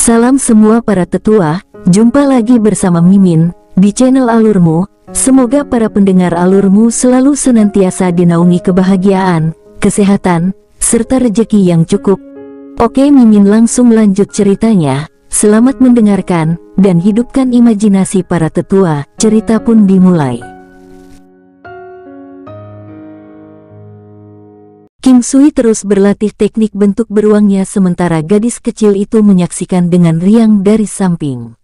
Salam semua para tetua, jumpa lagi bersama Mimin di channel Alurmu. Semoga para pendengar Alurmu selalu senantiasa dinaungi kebahagiaan, kesehatan, serta rezeki yang cukup. Oke, Mimin langsung lanjut ceritanya. Selamat mendengarkan dan hidupkan imajinasi para tetua. Cerita pun dimulai. King Sui terus berlatih teknik bentuk beruangnya sementara gadis kecil itu menyaksikan dengan riang dari samping.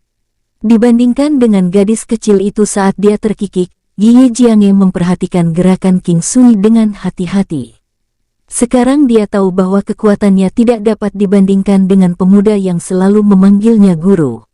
Dibandingkan dengan gadis kecil itu saat dia terkikik, Ye Jiange memperhatikan gerakan King Sui dengan hati-hati. Sekarang dia tahu bahwa kekuatannya tidak dapat dibandingkan dengan pemuda yang selalu memanggilnya guru.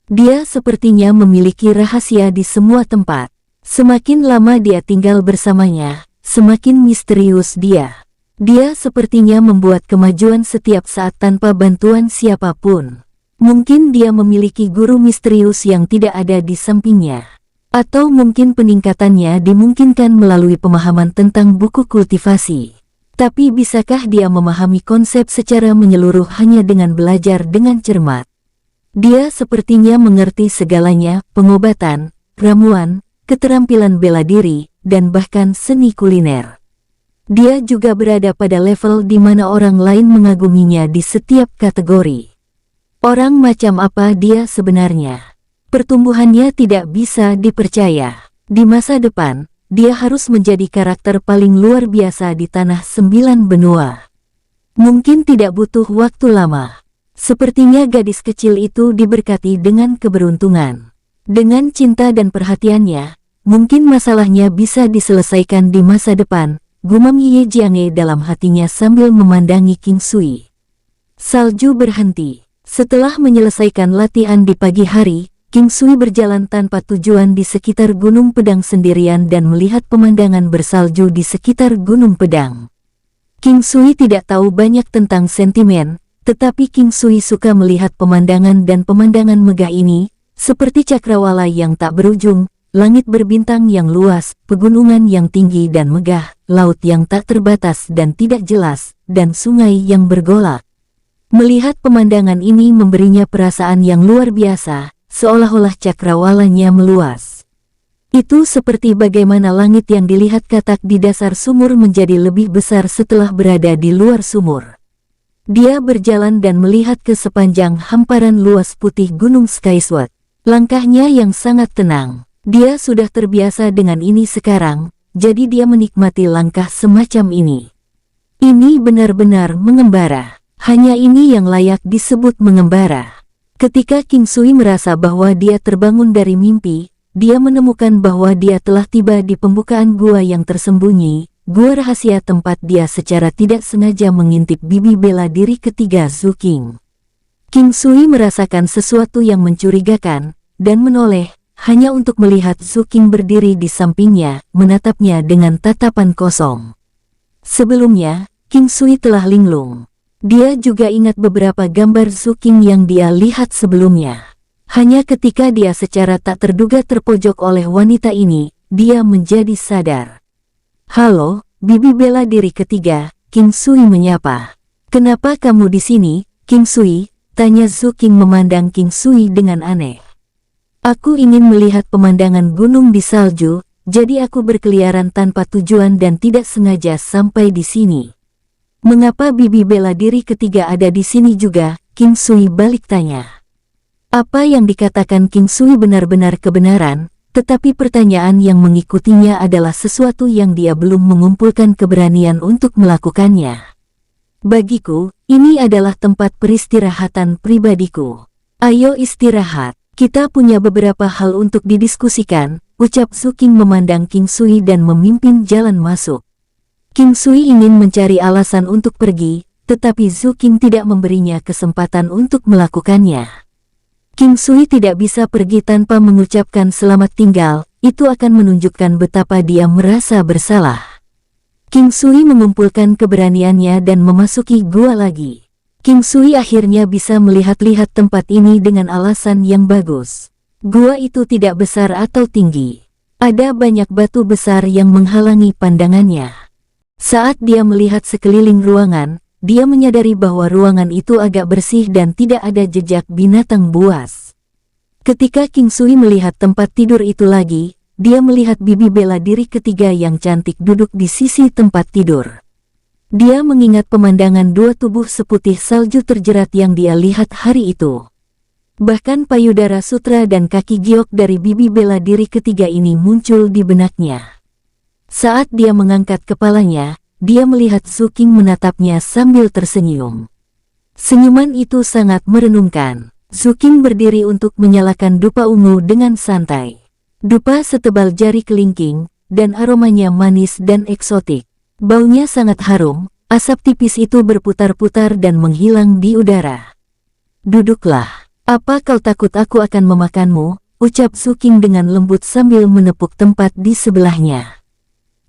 Dia sepertinya memiliki rahasia di semua tempat. Semakin lama dia tinggal bersamanya, semakin misterius dia. Dia sepertinya membuat kemajuan setiap saat tanpa bantuan siapapun. Mungkin dia memiliki guru misterius yang tidak ada di sampingnya. Atau mungkin peningkatannya dimungkinkan melalui pemahaman tentang buku kultivasi. Tapi bisakah dia memahami konsep secara menyeluruh hanya dengan belajar dengan cermat? Dia sepertinya mengerti segalanya, pengobatan, ramuan, keterampilan bela diri, dan bahkan seni kuliner. Dia juga berada pada level di mana orang lain mengaguminya di setiap kategori. Orang macam apa dia sebenarnya? Pertumbuhannya tidak bisa dipercaya. Di masa depan, dia harus menjadi karakter paling luar biasa di tanah 9 benua. Mungkin tidak butuh waktu lama. Sepertinya gadis kecil itu diberkati dengan keberuntungan. Dengan cinta dan perhatiannya, mungkin masalahnya bisa diselesaikan di masa depan. Gumam Ye Jiange dalam hatinya sambil memandangi King Sui. Salju berhenti. Setelah menyelesaikan latihan di pagi hari, King Sui berjalan tanpa tujuan di sekitar Gunung Pedang sendirian dan melihat pemandangan bersalju di sekitar Gunung Pedang. King Sui tidak tahu banyak tentang sentimen, tetapi King Sui suka melihat pemandangan dan pemandangan megah ini, seperti cakrawala yang tak berujung, langit berbintang yang luas, pegunungan yang tinggi dan megah, laut yang tak terbatas dan tidak jelas, dan sungai yang bergolak. Melihat pemandangan ini memberinya perasaan yang luar biasa, seolah-olah cakrawalanya meluas. Itu seperti bagaimana langit yang dilihat katak di dasar sumur menjadi lebih besar setelah berada di luar sumur. Dia berjalan dan melihat ke sepanjang hamparan luas putih Gunung Skysword. Langkahnya yang sangat tenang. Dia sudah terbiasa dengan ini sekarang, jadi dia menikmati langkah semacam ini. Ini benar-benar mengembara. Hanya ini yang layak disebut mengembara. Ketika King Sui merasa bahwa dia terbangun dari mimpi, dia menemukan bahwa dia telah tiba di pembukaan gua yang tersembunyi, gua rahasia tempat dia secara tidak sengaja mengintip bibi bela diri ketiga Zhu King. King Sui merasakan sesuatu yang mencurigakan, dan menoleh, hanya untuk melihat Zhu King berdiri di sampingnya, menatapnya dengan tatapan kosong. Sebelumnya, King Sui telah linglung. Dia juga ingat beberapa gambar Zhu King yang dia lihat sebelumnya. Hanya ketika dia secara tak terduga terpojok oleh wanita ini, dia menjadi sadar. "Halo, bibi bela diri ketiga," King Sui menyapa. "Kenapa kamu di sini, King Sui?" tanya Zhu King memandang King Sui dengan aneh. "Aku ingin melihat pemandangan gunung di salju, jadi aku berkeliaran tanpa tujuan dan tidak sengaja sampai di sini." "Mengapa bibi bela diri ketiga ada di sini juga?" King Sui balik tanya. Apa yang dikatakan King Sui benar-benar kebenaran, tetapi pertanyaan yang mengikutinya adalah sesuatu yang dia belum mengumpulkan keberanian untuk melakukannya. "Bagiku, ini adalah tempat peristirahatan pribadiku. Ayo istirahat. Kita punya beberapa hal untuk didiskusikan," ucap Zhu King memandang King Sui dan memimpin jalan masuk. King Sui ingin mencari alasan untuk pergi, tetapi Zhu King tidak memberinya kesempatan untuk melakukannya. King Sui tidak bisa pergi tanpa mengucapkan selamat tinggal, itu akan menunjukkan betapa dia merasa bersalah. King Sui mengumpulkan keberaniannya dan memasuki gua lagi. King Sui akhirnya bisa melihat-lihat tempat ini dengan alasan yang bagus. Gua itu tidak besar atau tinggi. Ada banyak batu besar yang menghalangi pandangannya. Saat dia melihat sekeliling ruangan, dia menyadari bahwa ruangan itu agak bersih dan tidak ada jejak binatang buas. Ketika King Sui melihat tempat tidur itu lagi, dia melihat bibi bela diri ketiga yang cantik duduk di sisi tempat tidur. Dia mengingat pemandangan dua tubuh seputih salju terjerat yang dia lihat hari itu. Bahkan payudara sutra dan kaki giok dari bibi bela diri ketiga ini muncul di benaknya. Saat dia mengangkat kepalanya, dia melihat Su King menatapnya sambil tersenyum. Senyuman itu sangat merenungkan. Su King berdiri untuk menyalakan dupa ungu dengan santai. Dupa setebal jari kelingking, dan aromanya manis dan eksotik. Baunya sangat harum, asap tipis itu berputar-putar dan menghilang di udara. "Duduklah. Apa kau takut aku akan memakanmu?" ucap Su King dengan lembut sambil menepuk tempat di sebelahnya.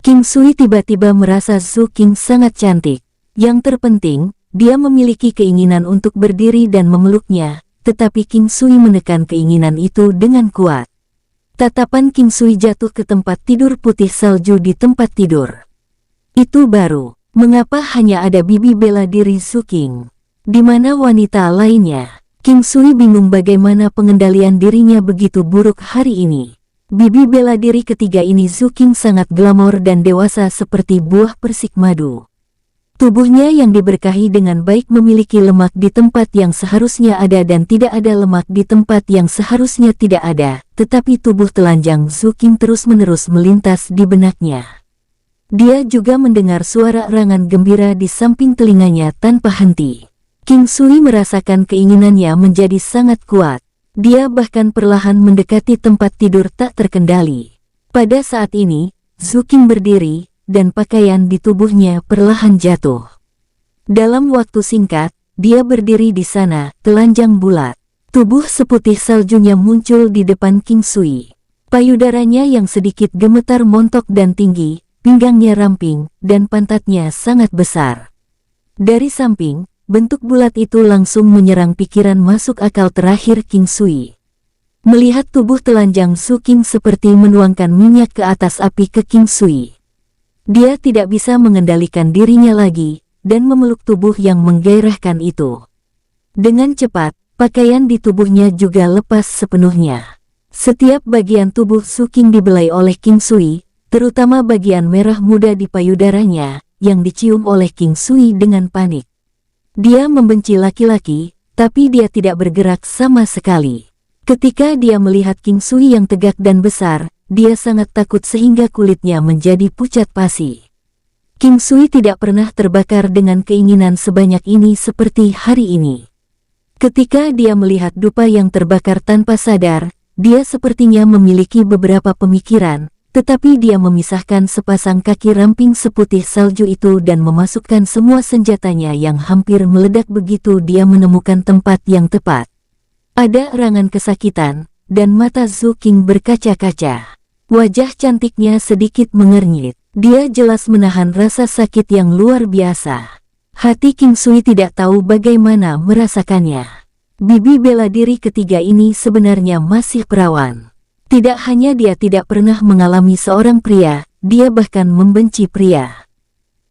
King Sui tiba-tiba merasa Su King sangat cantik. Yang terpenting, dia memiliki keinginan untuk berdiri dan memeluknya, tetapi King Sui menekan keinginan itu dengan kuat. Tatapan King Sui jatuh ke tempat tidur putih salju di tempat tidur. Itu baru, mengapa hanya ada bibi bela diri Su King? Di mana wanita lainnya? King Sui bingung bagaimana pengendalian dirinya begitu buruk hari ini. Bibi bela diri ketiga ini Su King sangat glamor dan dewasa seperti buah persik madu. Tubuhnya yang diberkahi dengan baik memiliki lemak di tempat yang seharusnya ada dan tidak ada lemak di tempat yang seharusnya tidak ada, tetapi tubuh telanjang Su King terus-menerus melintas di benaknya. Dia juga mendengar suara erangan gembira di samping telinganya tanpa henti. King Sui merasakan keinginannya menjadi sangat kuat. Dia bahkan perlahan mendekati tempat tidur tak terkendali. Pada saat ini, Su King berdiri, dan pakaian di tubuhnya perlahan jatuh. Dalam waktu singkat, dia berdiri di sana, telanjang bulat. Tubuh seputih saljunya muncul di depan King Sui. Payudaranya yang sedikit gemetar montok dan tinggi, pinggangnya ramping, dan pantatnya sangat besar. Dari samping, bentuk bulat itu langsung menyerang pikiran masuk akal terakhir King Sui. Melihat tubuh telanjang Su King seperti menuangkan minyak ke atas api ke King Sui. Dia tidak bisa mengendalikan dirinya lagi, dan memeluk tubuh yang menggairahkan itu. Dengan cepat, pakaian di tubuhnya juga lepas sepenuhnya. Setiap bagian tubuh Su King dibelai oleh King Sui, terutama bagian merah muda di payudaranya, yang dicium oleh King Sui dengan panik. Dia membenci laki-laki, tapi dia tidak bergerak sama sekali. Ketika dia melihat King Sui yang tegak dan besar, dia sangat takut sehingga kulitnya menjadi pucat pasi. King Sui tidak pernah terbakar dengan keinginan sebanyak ini seperti hari ini. Ketika dia melihat dupa yang terbakar tanpa sadar, dia sepertinya memiliki beberapa pemikiran, tetapi dia memisahkan sepasang kaki ramping seputih salju itu dan memasukkan semua senjatanya yang hampir meledak begitu dia menemukan tempat yang tepat. Ada erangan kesakitan, dan mata Su King berkaca-kaca. Wajah cantiknya sedikit mengernyit. Dia jelas menahan rasa sakit yang luar biasa. Hati King Sui tidak tahu bagaimana merasakannya. Bibi bela diri ketiga ini sebenarnya masih perawan. Tidak hanya dia tidak pernah mengalami seorang pria, dia bahkan membenci pria.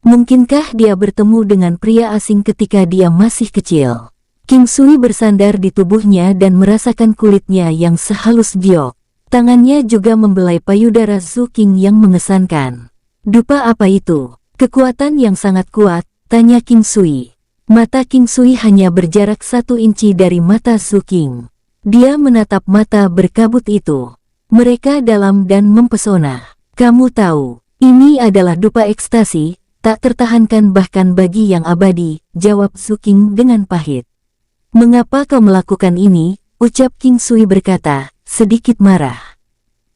Mungkinkah dia bertemu dengan pria asing ketika dia masih kecil? King Sui bersandar di tubuhnya dan merasakan kulitnya yang sehalus giok. Tangannya juga membelai payudara Su King yang mengesankan. "Dupa apa itu?" "Kekuatan yang sangat kuat," tanya King Sui. Mata King Sui hanya berjarak 1 inci dari mata Su King. Dia menatap mata berkabut itu. Mereka dalam dan mempesona. "Kamu tahu, ini adalah dupa ekstasi, tak tertahankan bahkan bagi yang abadi," jawab Su King dengan pahit. "Mengapa kau melakukan ini?" ucap King Sui berkata, sedikit marah.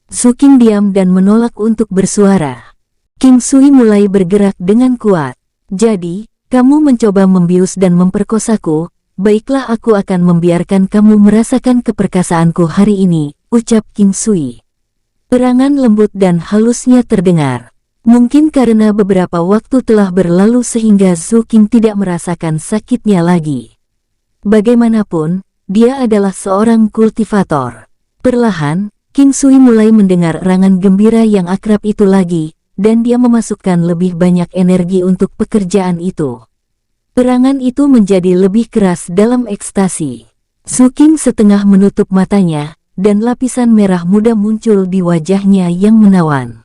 Su King diam dan menolak untuk bersuara. King Sui mulai bergerak dengan kuat. "Jadi, kamu mencoba membius dan memperkosaku, baiklah aku akan membiarkan kamu merasakan keperkasaanku hari ini," ucap King Sui. Erangan lembut dan halusnya terdengar. Mungkin karena beberapa waktu telah berlalu sehingga Su King tidak merasakan sakitnya lagi. Bagaimanapun, dia adalah seorang kultivator. Perlahan, King Sui mulai mendengar erangan gembira yang akrab itu lagi, dan dia memasukkan lebih banyak energi untuk pekerjaan itu. Erangan itu menjadi lebih keras dalam ekstasi. Su King setengah menutup matanya, dan lapisan merah muda muncul di wajahnya yang menawan.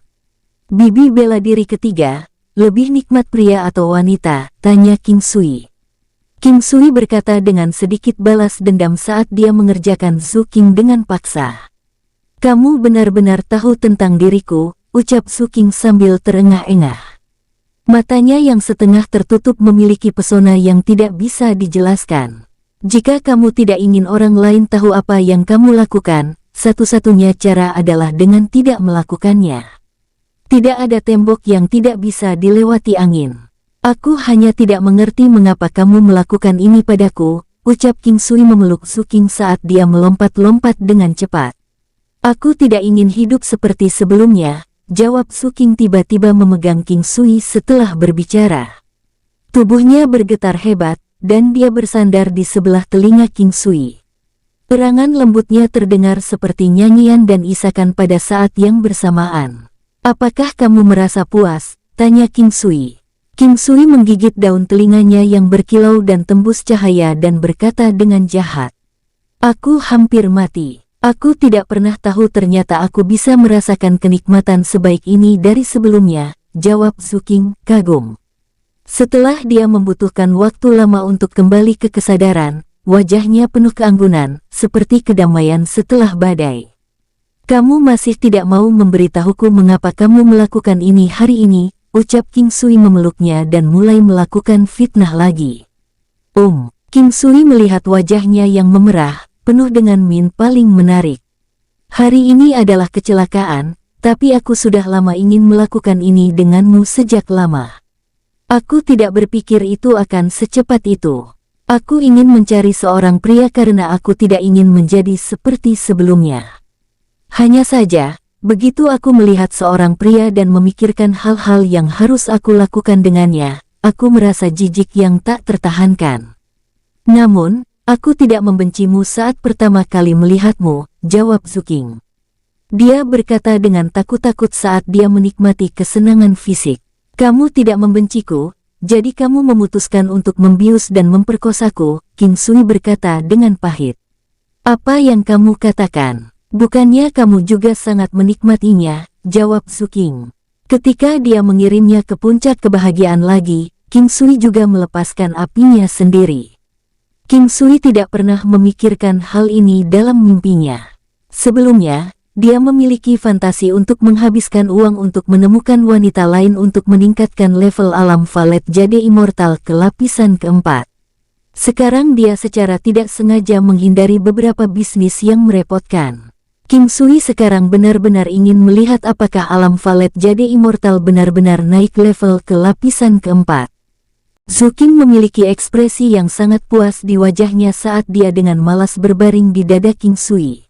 Bibi bela diri ketiga, lebih nikmat pria atau wanita, tanya King Sui. King Sui berkata dengan sedikit balas dendam saat dia mengerjakan Su King dengan paksa. Kamu benar-benar tahu tentang diriku, ucap Su King sambil terengah-engah. Matanya yang setengah tertutup memiliki pesona yang tidak bisa dijelaskan. Jika kamu tidak ingin orang lain tahu apa yang kamu lakukan, satu-satunya cara adalah dengan tidak melakukannya. Tidak ada tembok yang tidak bisa dilewati angin. Aku hanya tidak mengerti mengapa kamu melakukan ini padaku, ucap King Sui memeluk Su King saat dia melompat-lompat dengan cepat. Aku tidak ingin hidup seperti sebelumnya, jawab Su King tiba-tiba memegang King Sui setelah berbicara. Tubuhnya bergetar hebat, dan dia bersandar di sebelah telinga King Sui. Erangan lembutnya terdengar seperti nyanyian dan isakan pada saat yang bersamaan. Apakah kamu merasa puas? Tanya King Sui. King Sui menggigit daun telinganya yang berkilau dan tembus cahaya dan berkata dengan jahat. Aku hampir mati. Aku tidak pernah tahu ternyata aku bisa merasakan kenikmatan sebaik ini dari sebelumnya, jawab Su King, kagum. Setelah dia membutuhkan waktu lama untuk kembali ke kesadaran, wajahnya penuh keanggunan, seperti kedamaian setelah badai. Kamu masih tidak mau memberitahuku mengapa kamu melakukan ini hari ini, ucap King Sui memeluknya dan mulai melakukan fitnah lagi. King Sui melihat wajahnya yang memerah, penuh dengan min paling menarik. Hari ini adalah kecelakaan, tapi aku sudah lama ingin melakukan ini denganmu sejak lama. Aku tidak berpikir itu akan secepat itu. Aku ingin mencari seorang pria karena aku tidak ingin menjadi seperti sebelumnya. Hanya saja, begitu aku melihat seorang pria dan memikirkan hal-hal yang harus aku lakukan dengannya, aku merasa jijik yang tak tertahankan. Namun, aku tidak membencimu saat pertama kali melihatmu, jawab Su King. Dia berkata dengan takut-takut saat dia menikmati kesenangan fisik. Kamu tidak membenciku, jadi kamu memutuskan untuk membius dan memperkosaku, King Sui berkata dengan pahit. Apa yang kamu katakan? Bukannya kamu juga sangat menikmatinya, jawab Su King. Ketika dia mengirimnya ke puncak kebahagiaan lagi, King Sui juga melepaskan apinya sendiri. King Sui tidak pernah memikirkan hal ini dalam mimpinya. Sebelumnya, dia memiliki fantasi untuk menghabiskan uang untuk menemukan wanita lain untuk meningkatkan level alam Valet Jade Immortal ke lapisan keempat. Sekarang dia secara tidak sengaja menghindari beberapa bisnis yang merepotkan. King Sui sekarang benar-benar ingin melihat apakah alam Valet Jade Immortal benar-benar naik level ke lapisan keempat. Su King memiliki ekspresi yang sangat puas di wajahnya saat dia dengan malas berbaring di dada King Sui.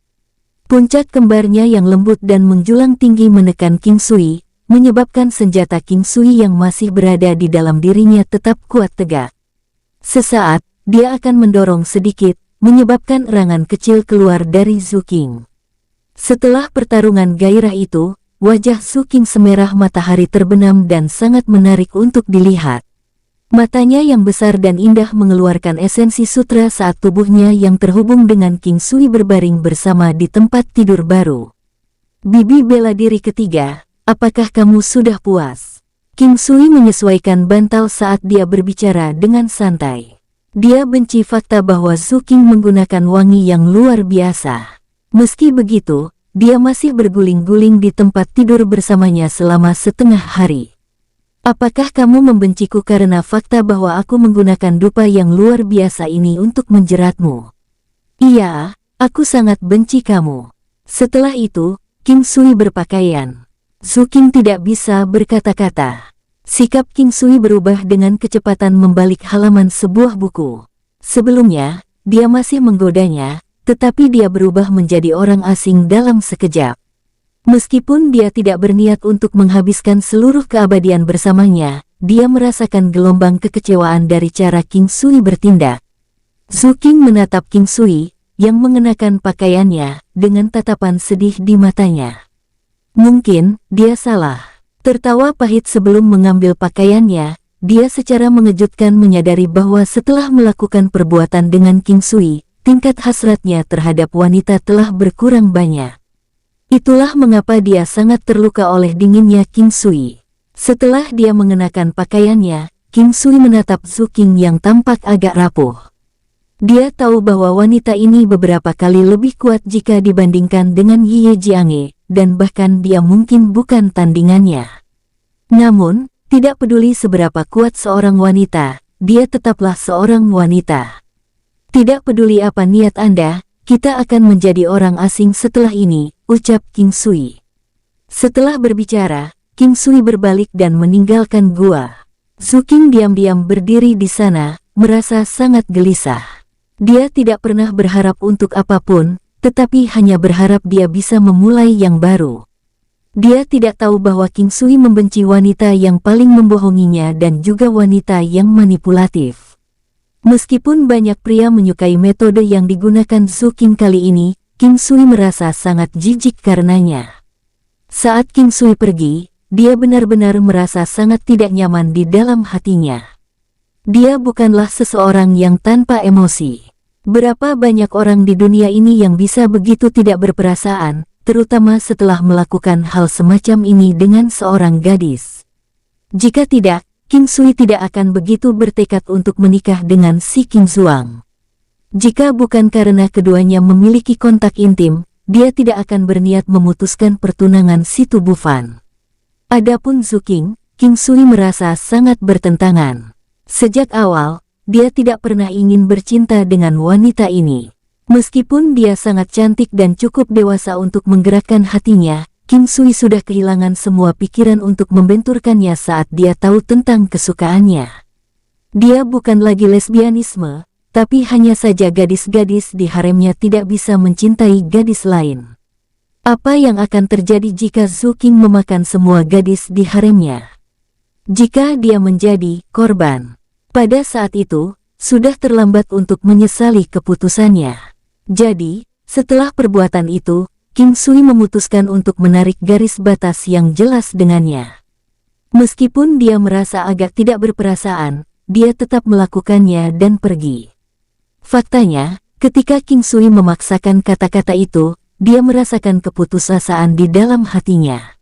Puncak kembarnya yang lembut dan menjulang tinggi menekan King Sui, menyebabkan senjata King Sui yang masih berada di dalam dirinya tetap kuat tegak. Sesaat, dia akan mendorong sedikit, menyebabkan erangan kecil keluar dari Su King. Setelah pertarungan gairah itu, wajah Su King semerah matahari terbenam dan sangat menarik untuk dilihat. Matanya yang besar dan indah mengeluarkan esensi sutra saat tubuhnya yang terhubung dengan King Sui berbaring bersama di tempat tidur baru. Bibi bela diri ketiga, apakah kamu sudah puas? King Sui menyesuaikan bantal saat dia berbicara dengan santai. Dia benci fakta bahwa Su King menggunakan wangi yang luar biasa. Meski begitu, dia masih berguling-guling di tempat tidur bersamanya selama setengah hari. Apakah kamu membenciku karena fakta bahwa aku menggunakan dupa yang luar biasa ini untuk menjeratmu? Iya, aku sangat benci kamu. Setelah itu, King Sui berpakaian. Su King tidak bisa berkata-kata. Sikap King Sui berubah dengan kecepatan membalik halaman sebuah buku. Sebelumnya, dia masih menggodanya, tetapi dia berubah menjadi orang asing dalam sekejap. Meskipun dia tidak berniat untuk menghabiskan seluruh keabadian bersamanya, dia merasakan gelombang kekecewaan dari cara King Sui bertindak. Su King menatap King Sui, yang mengenakan pakaiannya, dengan tatapan sedih di matanya. Mungkin, dia salah. Tertawa pahit sebelum mengambil pakaiannya, dia secara mengejutkan menyadari bahwa setelah melakukan perbuatan dengan King Sui, tingkat hasratnya terhadap wanita telah berkurang banyak. Itulah mengapa dia sangat terluka oleh dinginnya King Sui. Setelah dia mengenakan pakaiannya, King Sui menatap Zhu Qing yang tampak agak rapuh. Dia tahu bahwa wanita ini beberapa kali lebih kuat jika dibandingkan dengan Ye Jianghe, dan bahkan dia mungkin bukan tandingannya. Namun, tidak peduli seberapa kuat seorang wanita, dia tetaplah seorang wanita. Tidak peduli apa niat Anda, kita akan menjadi orang asing setelah ini, ucap King Sui. Setelah berbicara, King Sui berbalik dan meninggalkan gua. Zhu Qing diam-diam berdiri di sana, merasa sangat gelisah. Dia tidak pernah berharap untuk apapun, tetapi hanya berharap dia bisa memulai yang baru. Dia tidak tahu bahwa King Sui membenci wanita yang paling membohonginya dan juga wanita yang manipulatif. Meskipun banyak pria menyukai metode yang digunakan Zhu Qing kali ini, King Sui merasa sangat jijik karenanya. Saat King Sui pergi, dia benar-benar merasa sangat tidak nyaman di dalam hatinya. Dia bukanlah seseorang yang tanpa emosi. Berapa banyak orang di dunia ini yang bisa begitu tidak berperasaan, terutama setelah melakukan hal semacam ini dengan seorang gadis. Jika tidak, King Sui tidak akan begitu bertekad untuk menikah dengan si King Zuang. Jika bukan karena keduanya memiliki kontak intim, dia tidak akan berniat memutuskan pertunangan si Tu Bufan. Adapun Zhu Qing, King Sui merasa sangat bertentangan. Sejak awal, dia tidak pernah ingin bercinta dengan wanita ini. Meskipun dia sangat cantik dan cukup dewasa untuk menggerakkan hatinya, King Sui sudah kehilangan semua pikiran untuk membenturkannya saat dia tahu tentang kesukaannya. Dia bukan lagi lesbianisme, tapi hanya saja gadis-gadis di haremnya tidak bisa mencintai gadis lain. Apa yang akan terjadi jika Zhu Qing memakan semua gadis di haremnya? Jika dia menjadi korban, pada saat itu, sudah terlambat untuk menyesali keputusannya. Jadi, setelah perbuatan itu, King Sui memutuskan untuk menarik garis batas yang jelas dengannya. Meskipun dia merasa agak tidak berperasaan, dia tetap melakukannya dan pergi. Faktanya, ketika King Sui memaksakan kata-kata itu, dia merasakan keputusasaan di dalam hatinya.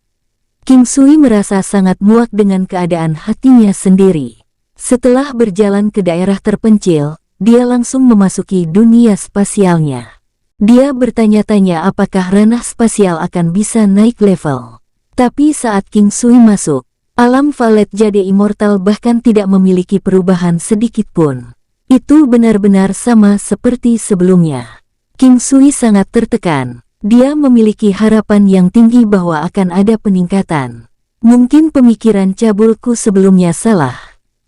King Sui merasa sangat muak dengan keadaan hatinya sendiri. Setelah berjalan ke daerah terpencil, dia langsung memasuki dunia spasialnya. Dia bertanya-tanya apakah ranah spasial akan bisa naik level. Tapi saat King Sui masuk, alam Valet Jade Immortal bahkan tidak memiliki perubahan sedikit pun. Itu benar-benar sama seperti sebelumnya. King Sui sangat tertekan. Dia memiliki harapan yang tinggi bahwa akan ada peningkatan. Mungkin pemikiran cabulku sebelumnya salah.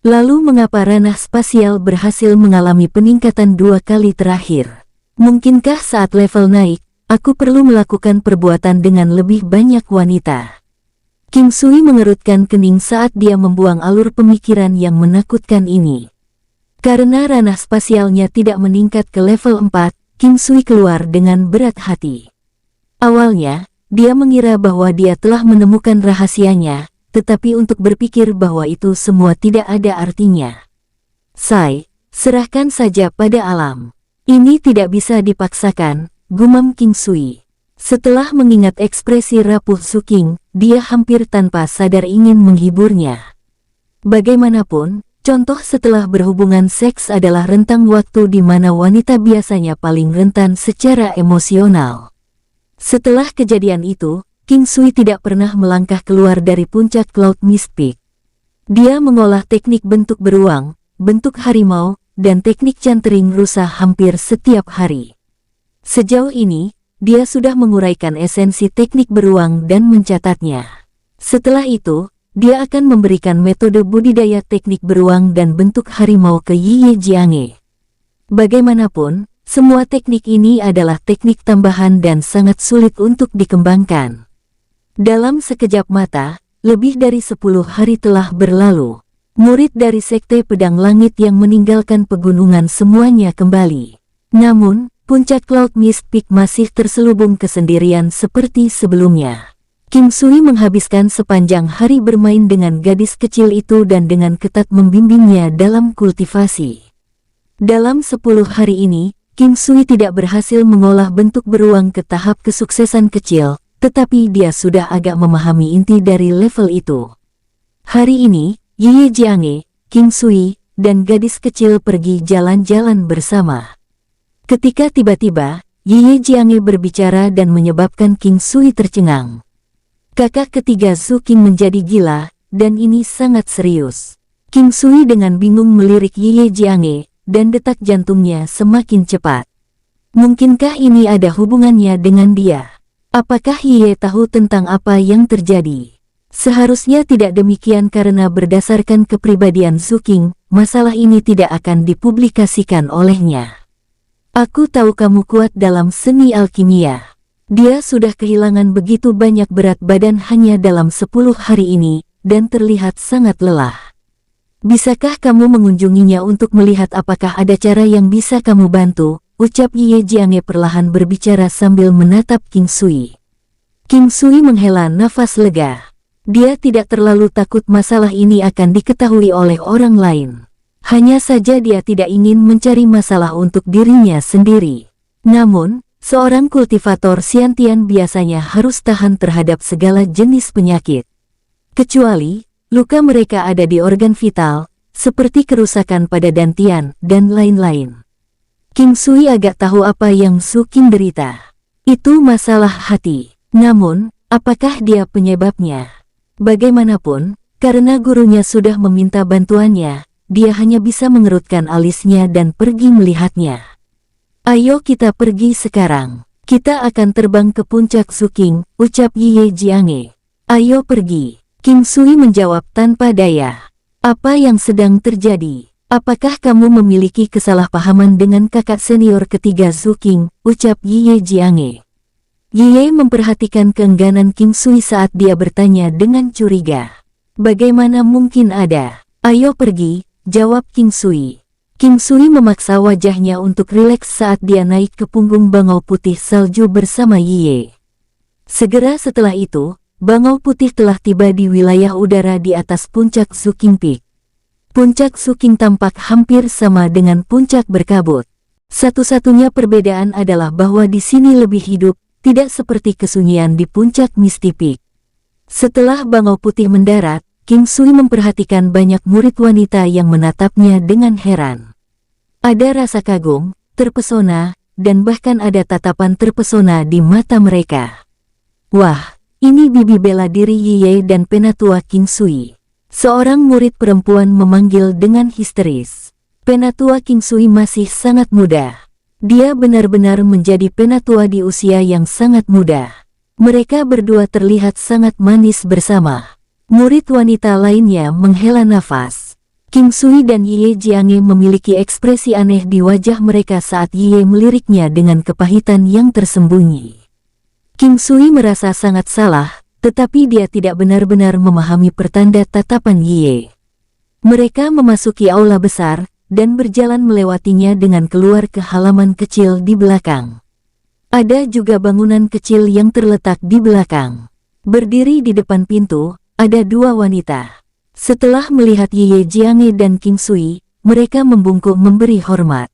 Lalu mengapa ranah spasial berhasil mengalami peningkatan 2 kali terakhir? Mungkinkah saat level naik, aku perlu melakukan perbuatan dengan lebih banyak wanita? King Sui mengerutkan kening saat dia membuang alur pemikiran yang menakutkan ini. Karena ranah spasialnya tidak meningkat ke level 4, King Sui keluar dengan berat hati. Awalnya, dia mengira bahwa dia telah menemukan rahasianya, tetapi untuk berpikir bahwa itu semua tidak ada artinya. Serahkan saja pada alam. Ini tidak bisa dipaksakan, gumam King Sui. Setelah mengingat ekspresi rapuh Zhu Qing, dia hampir tanpa sadar ingin menghiburnya. Bagaimanapun, contoh setelah berhubungan seks adalah rentang waktu di mana wanita biasanya paling rentan secara emosional. Setelah kejadian itu, King Sui tidak pernah melangkah keluar dari puncak Cloud Mist Peak. Dia mengolah teknik bentuk beruang, bentuk harimau, dan teknik cantering rusa hampir setiap hari. Sejauh ini, dia sudah menguraikan esensi teknik beruang dan mencatatnya. Setelah itu, dia akan memberikan metode budidaya teknik beruang dan bentuk harimau ke Ye Jianghe. Bagaimanapun, semua teknik ini adalah teknik tambahan dan sangat sulit untuk dikembangkan. Dalam sekejap mata, lebih dari 10 hari telah berlalu. Murid dari Sekte Pedang Langit yang meninggalkan pegunungan semuanya kembali. Namun, puncak Cloud Mist Peak masih terselubung kesendirian seperti sebelumnya. King Sui menghabiskan sepanjang hari bermain dengan gadis kecil itu dan dengan ketat membimbingnya dalam kultivasi. Dalam 10 hari ini, King Sui tidak berhasil mengolah bentuk beruang ke tahap kesuksesan kecil, tetapi dia sudah agak memahami inti dari level itu. Hari ini, Ye Jiange, King Sui, dan gadis kecil pergi jalan-jalan bersama. Ketika tiba-tiba, Ye Jiange berbicara dan menyebabkan King Sui tercengang. Kakak ketiga Su King menjadi gila, dan ini sangat serius. King Sui dengan bingung melirik Ye Jiange, dan detak jantungnya semakin cepat. Mungkinkah ini ada hubungannya dengan dia? Apakah Ye tahu tentang apa yang terjadi? Seharusnya tidak demikian karena berdasarkan kepribadian Su King, masalah ini tidak akan dipublikasikan olehnya. Aku tahu kamu kuat dalam seni alkimia. Dia sudah kehilangan begitu banyak berat badan hanya dalam 10 hari ini, dan terlihat sangat lelah. Bisakah kamu mengunjunginya untuk melihat apakah ada cara yang bisa kamu bantu? Ucap Ye Jiange perlahan berbicara sambil menatap King Sui. King Sui menghela nafas lega. Dia tidak terlalu takut masalah ini akan diketahui oleh orang lain. Hanya saja dia tidak ingin mencari masalah untuk dirinya sendiri. Namun, seorang kultivator Xiantian biasanya harus tahan terhadap segala jenis penyakit. Kecuali, luka mereka ada di organ vital, seperti kerusakan pada dantian, dan lain-lain. King Sui agak tahu apa yang Su King derita. Itu masalah hati. Namun, apakah dia penyebabnya? Bagaimanapun, karena gurunya sudah meminta bantuannya, dia hanya bisa mengerutkan alisnya dan pergi melihatnya. Ayo kita pergi sekarang. Kita akan terbang ke puncak Su King, ucap Ye Jiange. Ayo pergi. King Sui menjawab tanpa daya. Apa yang sedang terjadi? Apakah kamu memiliki kesalahpahaman dengan kakak senior ketiga Su King, ucap Ye Jiange. Ye memperhatikan keengganan King Sui saat dia bertanya dengan curiga. Bagaimana mungkin ada? Ayo pergi, jawab King Sui. King Sui memaksa wajahnya untuk rileks saat dia naik ke punggung bangau putih salju bersama Ye. Segera setelah itu, bangau putih telah tiba di wilayah udara di atas puncak Su King Peak. Puncak Su King tampak hampir sama dengan puncak berkabut. Satu-satunya perbedaan adalah bahwa di sini lebih hidup, tidak seperti kesunyian di puncak Misty Peak. Setelah bangau putih mendarat, King Sui memperhatikan banyak murid wanita yang menatapnya dengan heran. Ada rasa kagum, terpesona, dan bahkan ada tatapan terpesona di mata mereka. Wah, ini bibi bela diri Ye dan penatua King Sui. Seorang murid perempuan memanggil dengan histeris. Penatua King Sui masih sangat muda. Dia benar-benar menjadi penatua di usia yang sangat muda. Mereka berdua terlihat sangat manis bersama. Murid wanita lainnya menghela nafas. King Sui dan Ye Jiange memiliki ekspresi aneh di wajah mereka saat Ye meliriknya dengan kepahitan yang tersembunyi. King Sui merasa sangat salah, tetapi dia tidak benar-benar memahami pertanda tatapan Ye. Mereka memasuki aula besar, dan berjalan melewatinya dengan keluar ke halaman kecil di belakang. Ada juga bangunan kecil yang terletak di belakang. Berdiri di depan pintu, ada dua wanita. Setelah melihat Ye Jiange dan King Sui, mereka membungkuk memberi hormat.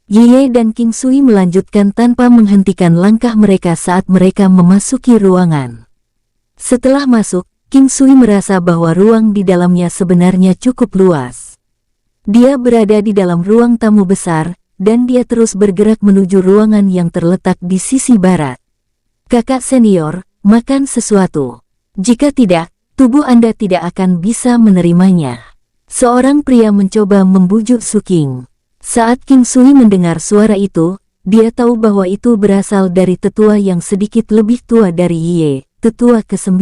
Ye dan King Sui melanjutkan tanpa menghentikan langkah mereka saat mereka memasuki ruangan. Setelah masuk, King Sui merasa bahwa ruang di dalamnya sebenarnya cukup luas. Dia berada di dalam ruang tamu besar, dan dia terus bergerak menuju ruangan yang terletak di sisi barat. Kakak senior, makan sesuatu. Jika tidak, tubuh Anda tidak akan bisa menerimanya. Seorang pria mencoba membujuk Su King. Saat King Sui mendengar suara itu, dia tahu bahwa itu berasal dari tetua yang sedikit lebih tua dari Ye, tetua ke-9.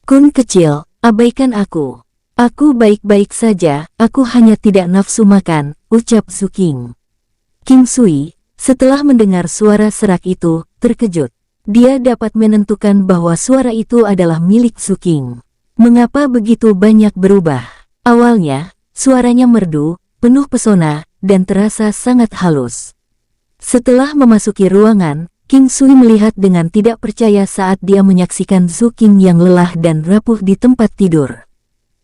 Kun kecil, abaikan aku. Aku baik-baik saja, aku hanya tidak nafsu makan, ucap Su King. King Sui, setelah mendengar suara serak itu, terkejut. Dia dapat menentukan bahwa suara itu adalah milik Su King. Mengapa begitu banyak berubah? Awalnya, suaranya merdu, penuh pesona, dan terasa sangat halus. Setelah memasuki ruangan, King Sui melihat dengan tidak percaya saat dia menyaksikan Zhu Qing yang lelah dan rapuh di tempat tidur.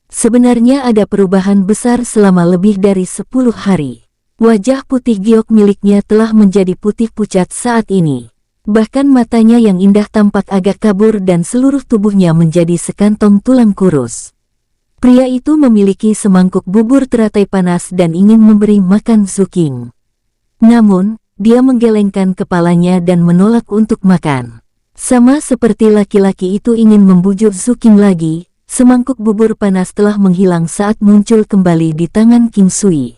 Sebenarnya ada perubahan besar selama lebih dari 10 hari. Wajah putih giok miliknya telah menjadi putih pucat saat ini. Bahkan matanya yang indah tampak agak kabur dan seluruh tubuhnya menjadi sekantong tulang kurus. Pria itu memiliki semangkuk bubur teratai panas dan ingin memberi makan Zhu Qing. Namun, dia menggelengkan kepalanya dan menolak untuk makan. Sama seperti laki-laki itu ingin membujuk Zhu Qing lagi, semangkuk bubur panas telah menghilang saat muncul kembali di tangan King Sui.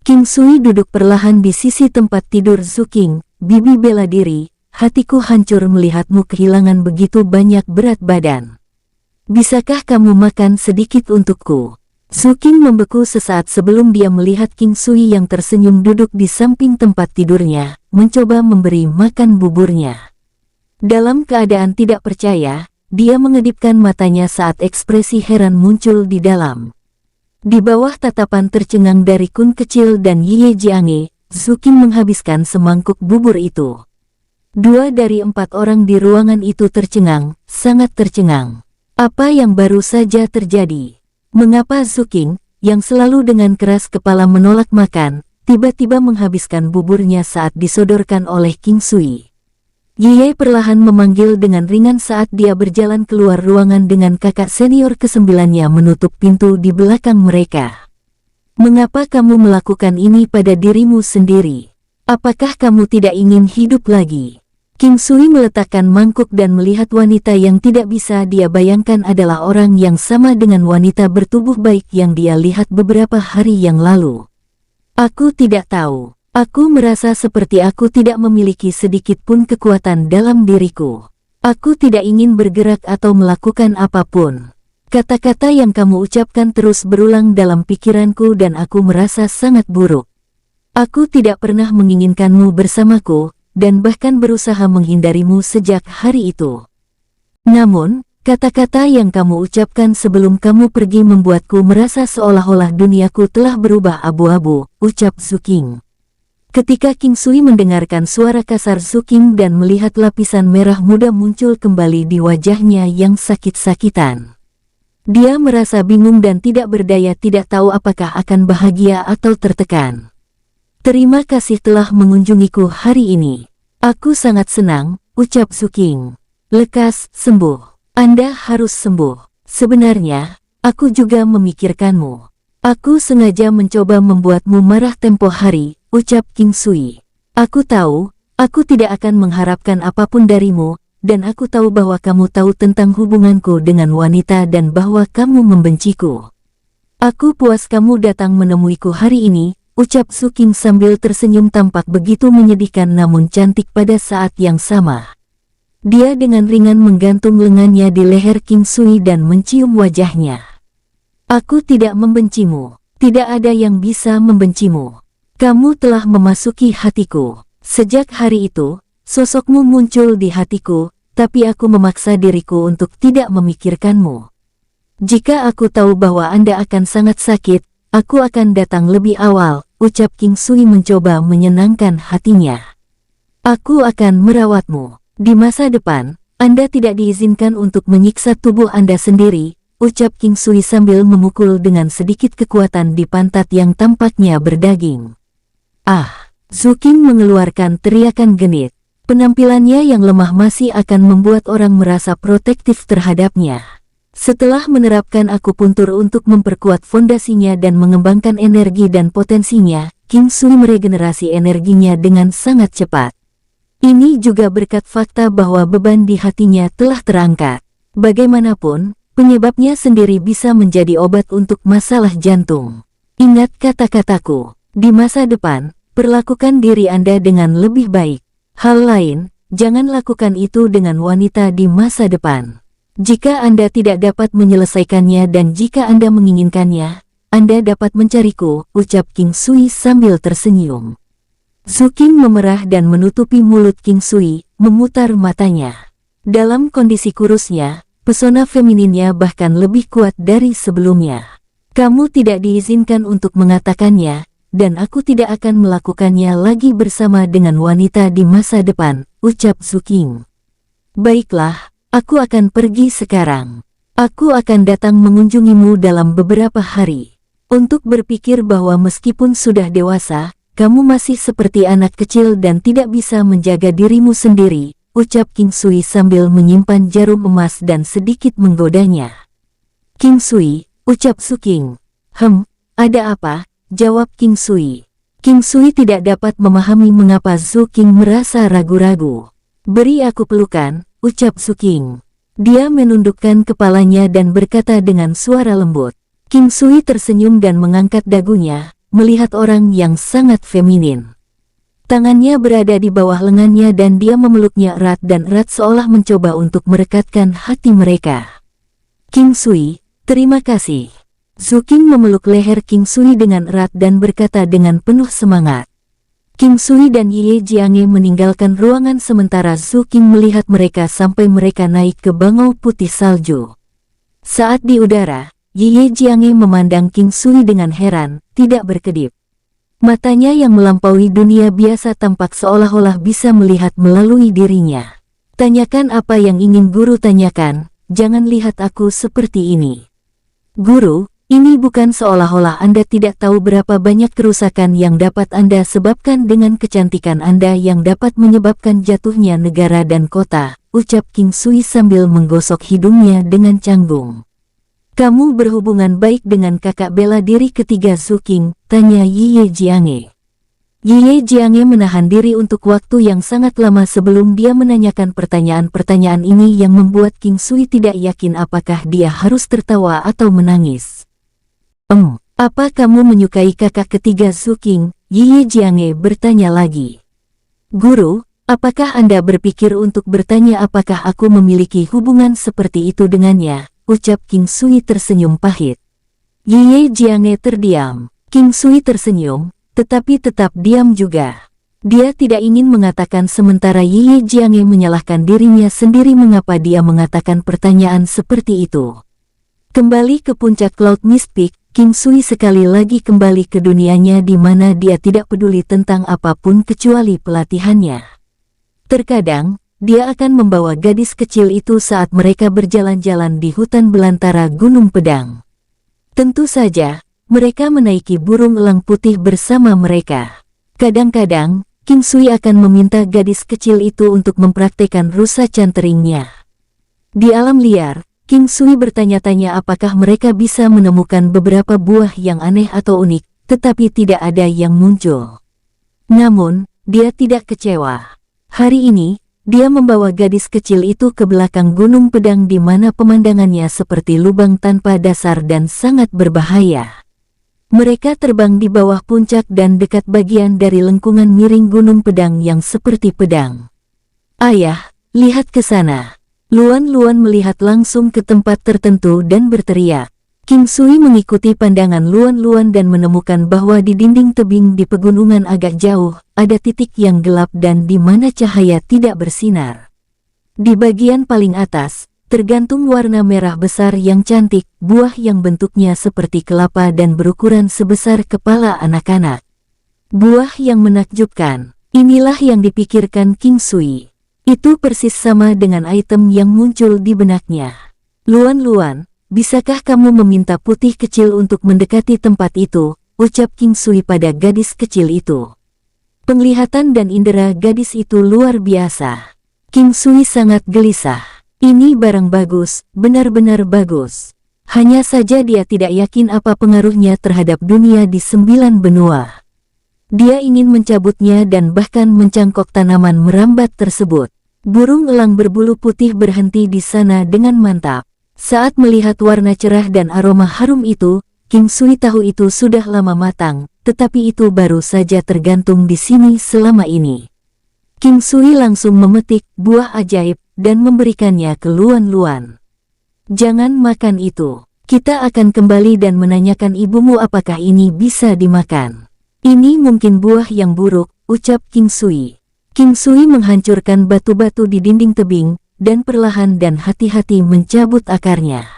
King Sui duduk perlahan di sisi tempat tidur Zhu Qing. Bibi bela diri, hatiku hancur melihatmu kehilangan begitu banyak berat badan. Bisakah kamu makan sedikit untukku? Zhu Qing membeku sesaat sebelum dia melihat King Sui yang tersenyum duduk di samping tempat tidurnya, mencoba memberi makan buburnya. Dalam keadaan tidak percaya, dia mengedipkan matanya saat ekspresi heran muncul di dalam. Di bawah tatapan tercengang dari Kun kecil dan Ye Jiange, Zhu Qing menghabiskan semangkuk bubur itu. 2 dari 4 orang di ruangan itu tercengang, sangat tercengang. Apa yang baru saja terjadi? Mengapa Zhu Qing, yang selalu dengan keras kepala menolak makan, tiba-tiba menghabiskan buburnya saat disodorkan oleh King Sui? Ye perlahan memanggil dengan ringan saat dia berjalan keluar ruangan dengan kakak senior ke-9-nya menutup pintu di belakang mereka. Mengapa kamu melakukan ini pada dirimu sendiri? Apakah kamu tidak ingin hidup lagi? King Sui meletakkan mangkuk dan melihat wanita yang tidak bisa dia bayangkan adalah orang yang sama dengan wanita bertubuh baik yang dia lihat beberapa hari yang lalu. Aku tidak tahu. Aku merasa seperti aku tidak memiliki sedikit pun kekuatan dalam diriku. Aku tidak ingin bergerak atau melakukan apapun. Kata-kata yang kamu ucapkan terus berulang dalam pikiranku dan aku merasa sangat buruk. Aku tidak pernah menginginkanmu bersamaku, dan bahkan berusaha menghindarimu sejak hari itu. Namun, kata-kata yang kamu ucapkan sebelum kamu pergi membuatku merasa seolah-olah duniaku telah berubah abu-abu, ucap Zhu Qing. Ketika King Sui mendengarkan suara kasar Zhu Qing dan melihat lapisan merah muda muncul kembali di wajahnya yang sakit-sakitan. Dia merasa bingung dan tidak berdaya, tidak tahu apakah akan bahagia atau tertekan. Terima kasih telah mengunjungiku hari ini. Aku sangat senang, ucap Zhu Qing. Lekas sembuh. Anda harus sembuh. Sebenarnya, aku juga memikirkanmu. Aku sengaja mencoba membuatmu marah tempo hari, ucap King Sui. Aku tahu, aku tidak akan mengharapkan apapun darimu, dan aku tahu bahwa kamu tahu tentang hubunganku dengan wanita dan bahwa kamu membenciku. Aku puas kamu datang menemuiku hari ini, ucap Zhu Qing sambil tersenyum tampak begitu menyedihkan namun cantik pada saat yang sama. Dia dengan ringan menggantung lengannya di leher King Sui dan mencium wajahnya. Aku tidak membencimu. Tidak ada yang bisa membencimu. Kamu telah memasuki hatiku. Sejak hari itu, sosokmu muncul di hatiku, tapi aku memaksa diriku untuk tidak memikirkanmu. Jika aku tahu bahwa Anda akan sangat sakit, aku akan datang lebih awal, ucap King Sui mencoba menyenangkan hatinya. Aku akan merawatmu. Di masa depan, Anda tidak diizinkan untuk menyiksa tubuh Anda sendiri, ucap King Sui sambil memukul dengan sedikit kekuatan di pantat yang tampaknya berdaging. Ah! Zhu Qing mengeluarkan teriakan genit. Penampilannya yang lemah masih akan membuat orang merasa protektif terhadapnya. Setelah menerapkan akupuntur untuk memperkuat fondasinya dan mengembangkan energi dan potensinya, King Sui meregenerasi energinya dengan sangat cepat. Ini juga berkat fakta bahwa beban di hatinya telah terangkat. Bagaimanapun, penyebabnya sendiri bisa menjadi obat untuk masalah jantung. Ingat kata-kataku, di masa depan, perlakukan diri Anda dengan lebih baik. Hal lain, jangan lakukan itu dengan wanita di masa depan. Jika Anda tidak dapat menyelesaikannya dan jika Anda menginginkannya, Anda dapat mencariku, ucap King Sui sambil tersenyum. Zhu Qing memerah dan menutupi mulut King Sui, memutar matanya. Dalam kondisi kurusnya, pesona femininnya bahkan lebih kuat dari sebelumnya. Kamu tidak diizinkan untuk mengatakannya, dan aku tidak akan melakukannya lagi bersama dengan wanita di masa depan, ucap Zhu Qing. Baiklah, aku akan pergi sekarang. Aku akan datang mengunjungimu dalam beberapa hari. Untuk berpikir bahwa meskipun sudah dewasa, kamu masih seperti anak kecil dan tidak bisa menjaga dirimu sendiri, ucap King Sui sambil menyimpan jarum emas dan sedikit menggodanya. King Sui, ucap Zhu Qing. Ada apa? Jawab King Sui. King Sui tidak dapat memahami mengapa Zhu Qing merasa ragu-ragu. Beri aku pelukan, ucap Zhu Qing. Dia menundukkan kepalanya dan berkata dengan suara lembut. King Sui tersenyum dan mengangkat dagunya, melihat orang yang sangat feminin. Tangannya berada di bawah lengannya dan dia memeluknya erat dan erat seolah mencoba untuk merekatkan hati mereka. King Sui, terima kasih. Zhu Qing memeluk leher King Sui dengan erat dan berkata dengan penuh semangat. King Sui dan Ye Jiange meninggalkan ruangan sementara Zhu Qing melihat mereka sampai mereka naik ke bangau putih salju. Saat di udara, Ye Jiange memandang King Sui dengan heran, tidak berkedip. Matanya yang melampaui dunia biasa tampak seolah-olah bisa melihat melalui dirinya. Tanyakan apa yang ingin guru tanyakan, jangan lihat aku seperti ini. Guru, ini bukan seolah-olah Anda tidak tahu berapa banyak kerusakan yang dapat Anda sebabkan dengan kecantikan Anda yang dapat menyebabkan jatuhnya negara dan kota, ucap King Sui sambil menggosok hidungnya dengan canggung. Kamu berhubungan baik dengan kakak bela diri ketiga Zhu Qing, tanya Ye Jiange. Ye Jiange menahan diri untuk waktu yang sangat lama sebelum dia menanyakan pertanyaan-pertanyaan ini yang membuat King Sui tidak yakin apakah dia harus tertawa atau menangis. Apa kamu menyukai kakak ketiga Zhu Qing? Ye Jiange bertanya lagi. Guru, apakah Anda berpikir untuk bertanya apakah aku memiliki hubungan seperti itu dengannya? Ucap King Sui tersenyum pahit. Ye Jiange terdiam. King Sui tersenyum, tetapi tetap diam juga. Dia tidak ingin mengatakan sementara Ye Jiange menyalahkan dirinya sendiri mengapa dia mengatakan pertanyaan seperti itu. Kembali ke puncak Cloud Mist Peak, King Sui sekali lagi kembali ke dunianya di mana dia tidak peduli tentang apapun kecuali pelatihannya. Terkadang, dia akan membawa gadis kecil itu saat mereka berjalan-jalan di hutan belantara Gunung Pedang. Tentu saja, mereka menaiki burung elang putih bersama mereka. Kadang-kadang, King Sui akan meminta gadis kecil itu untuk mempraktekkan rusa canteringnya. Di alam liar, King Sui bertanya-tanya apakah mereka bisa menemukan beberapa buah yang aneh atau unik, tetapi tidak ada yang muncul. Namun, dia tidak kecewa. Hari ini, dia membawa gadis kecil itu ke belakang Gunung Pedang di mana pemandangannya seperti lubang tanpa dasar dan sangat berbahaya. Mereka terbang di bawah puncak dan dekat bagian dari lengkungan miring Gunung Pedang yang seperti pedang. Ayah, lihat ke sana. Luan-Luan melihat langsung ke tempat tertentu dan berteriak. King Sui mengikuti pandangan Luan-Luan dan menemukan bahwa di dinding tebing di pegunungan agak jauh, ada titik yang gelap dan di mana cahaya tidak bersinar. Di bagian paling atas, tergantung warna merah besar yang cantik, buah yang bentuknya seperti kelapa dan berukuran sebesar kepala anak-anak. Buah yang menakjubkan, inilah yang dipikirkan King Sui. Itu persis sama dengan item yang muncul di benaknya. Luan-Luan, bisakah kamu meminta putih kecil untuk mendekati tempat itu? Ucap King Sui pada gadis kecil itu. Penglihatan dan indera gadis itu luar biasa. King Sui sangat gelisah. Ini barang bagus, benar-benar bagus. Hanya saja dia tidak yakin apa pengaruhnya terhadap dunia di 9 benua. Dia ingin mencabutnya dan bahkan mencangkok tanaman merambat tersebut. Burung elang berbulu putih berhenti di sana dengan mantap. Saat melihat warna cerah dan aroma harum itu, King Sui tahu itu sudah lama matang, tetapi itu baru saja tergantung di sini selama ini. King Sui langsung memetik buah ajaib dan memberikannya ke Luan-Luan. Jangan makan itu. Kita akan kembali dan menanyakan ibumu apakah ini bisa dimakan. Ini mungkin buah yang buruk, ucap King Sui. King Sui menghancurkan batu-batu di dinding tebing, dan perlahan dan hati-hati mencabut akarnya.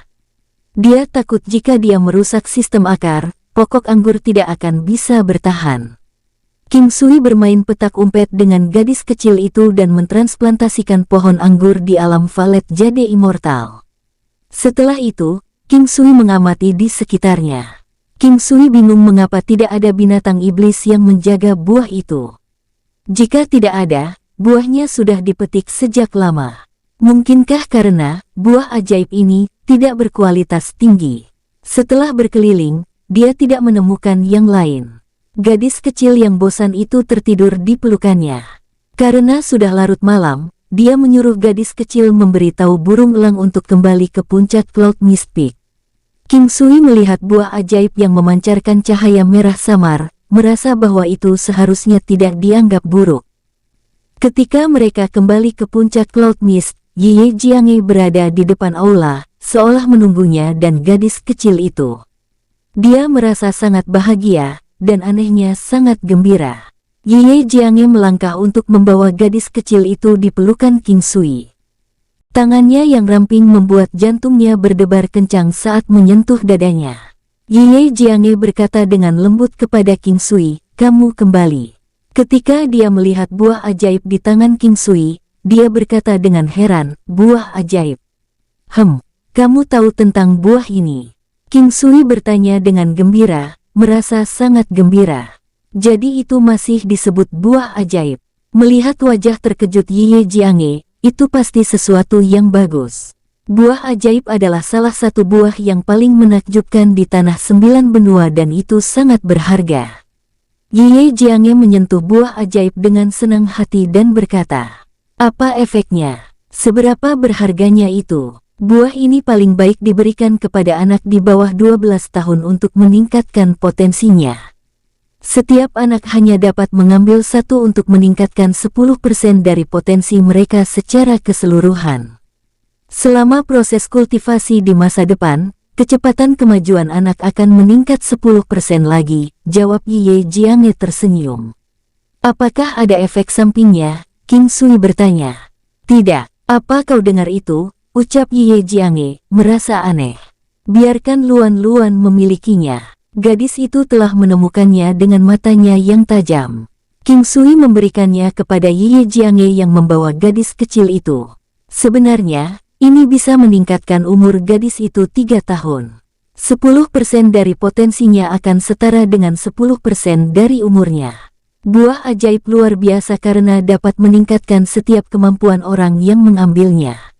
Dia takut jika dia merusak sistem akar, pokok anggur tidak akan bisa bertahan. King Sui bermain petak umpet dengan gadis kecil itu dan mentransplantasikan pohon anggur di alam Valet Jade Immortal. Setelah itu, King Sui mengamati di sekitarnya. King Sui bingung mengapa tidak ada binatang iblis yang menjaga buah itu. Jika tidak ada, buahnya sudah dipetik sejak lama. Mungkinkah karena buah ajaib ini tidak berkualitas tinggi? Setelah berkeliling, dia tidak menemukan yang lain. Gadis kecil yang bosan itu tertidur di pelukannya. Karena sudah larut malam, dia menyuruh gadis kecil memberitahu burung elang untuk kembali ke puncak Cloud Mist Peak. King Sui melihat buah ajaib yang memancarkan cahaya merah samar, merasa bahwa itu seharusnya tidak dianggap buruk. Ketika mereka kembali ke puncak Cloud Mist, Ye Jianghe berada di depan aula, seolah menunggunya dan gadis kecil itu. Dia merasa sangat bahagia, dan anehnya sangat gembira. Ye Jianghe melangkah untuk membawa gadis kecil itu di pelukan King Sui. Tangannya yang ramping membuat jantungnya berdebar kencang saat menyentuh dadanya. Ye Jianghe berkata dengan lembut kepada King Sui, "Kamu kembali." Ketika dia melihat buah ajaib di tangan King Sui, dia berkata dengan heran, "Buah ajaib? Kamu tahu tentang buah ini?" King Sui bertanya dengan gembira, merasa sangat gembira. Jadi itu masih disebut buah ajaib. Melihat wajah terkejut Ye Jianghe, itu pasti sesuatu yang bagus. Buah ajaib adalah salah satu buah yang paling menakjubkan di tanah 9 benua dan itu sangat berharga. Ye Jianghe menyentuh buah ajaib dengan senang hati dan berkata, "Apa efeknya? Seberapa berharganya itu?" Buah ini paling baik diberikan kepada anak di bawah 12 tahun untuk meningkatkan potensinya. Setiap anak hanya dapat mengambil satu untuk meningkatkan 10% dari potensi mereka secara keseluruhan. Selama proses kultivasi di masa depan, kecepatan kemajuan anak akan meningkat 10% lagi, jawab Ye Jianghe tersenyum. Apakah ada efek sampingnya? King Sui bertanya. Tidak, apa kau dengar itu? Ucap Ye Jianghe, merasa aneh. Biarkan Luan-Luan memilikinya. Gadis itu telah menemukannya dengan matanya yang tajam. King Sui memberikannya kepada Ye Jianghe yang membawa gadis kecil itu. Sebenarnya, ini bisa meningkatkan umur gadis itu 3 tahun. 10% dari potensinya akan setara dengan 10% dari umurnya. Buah ajaib luar biasa karena dapat meningkatkan setiap kemampuan orang yang mengambilnya.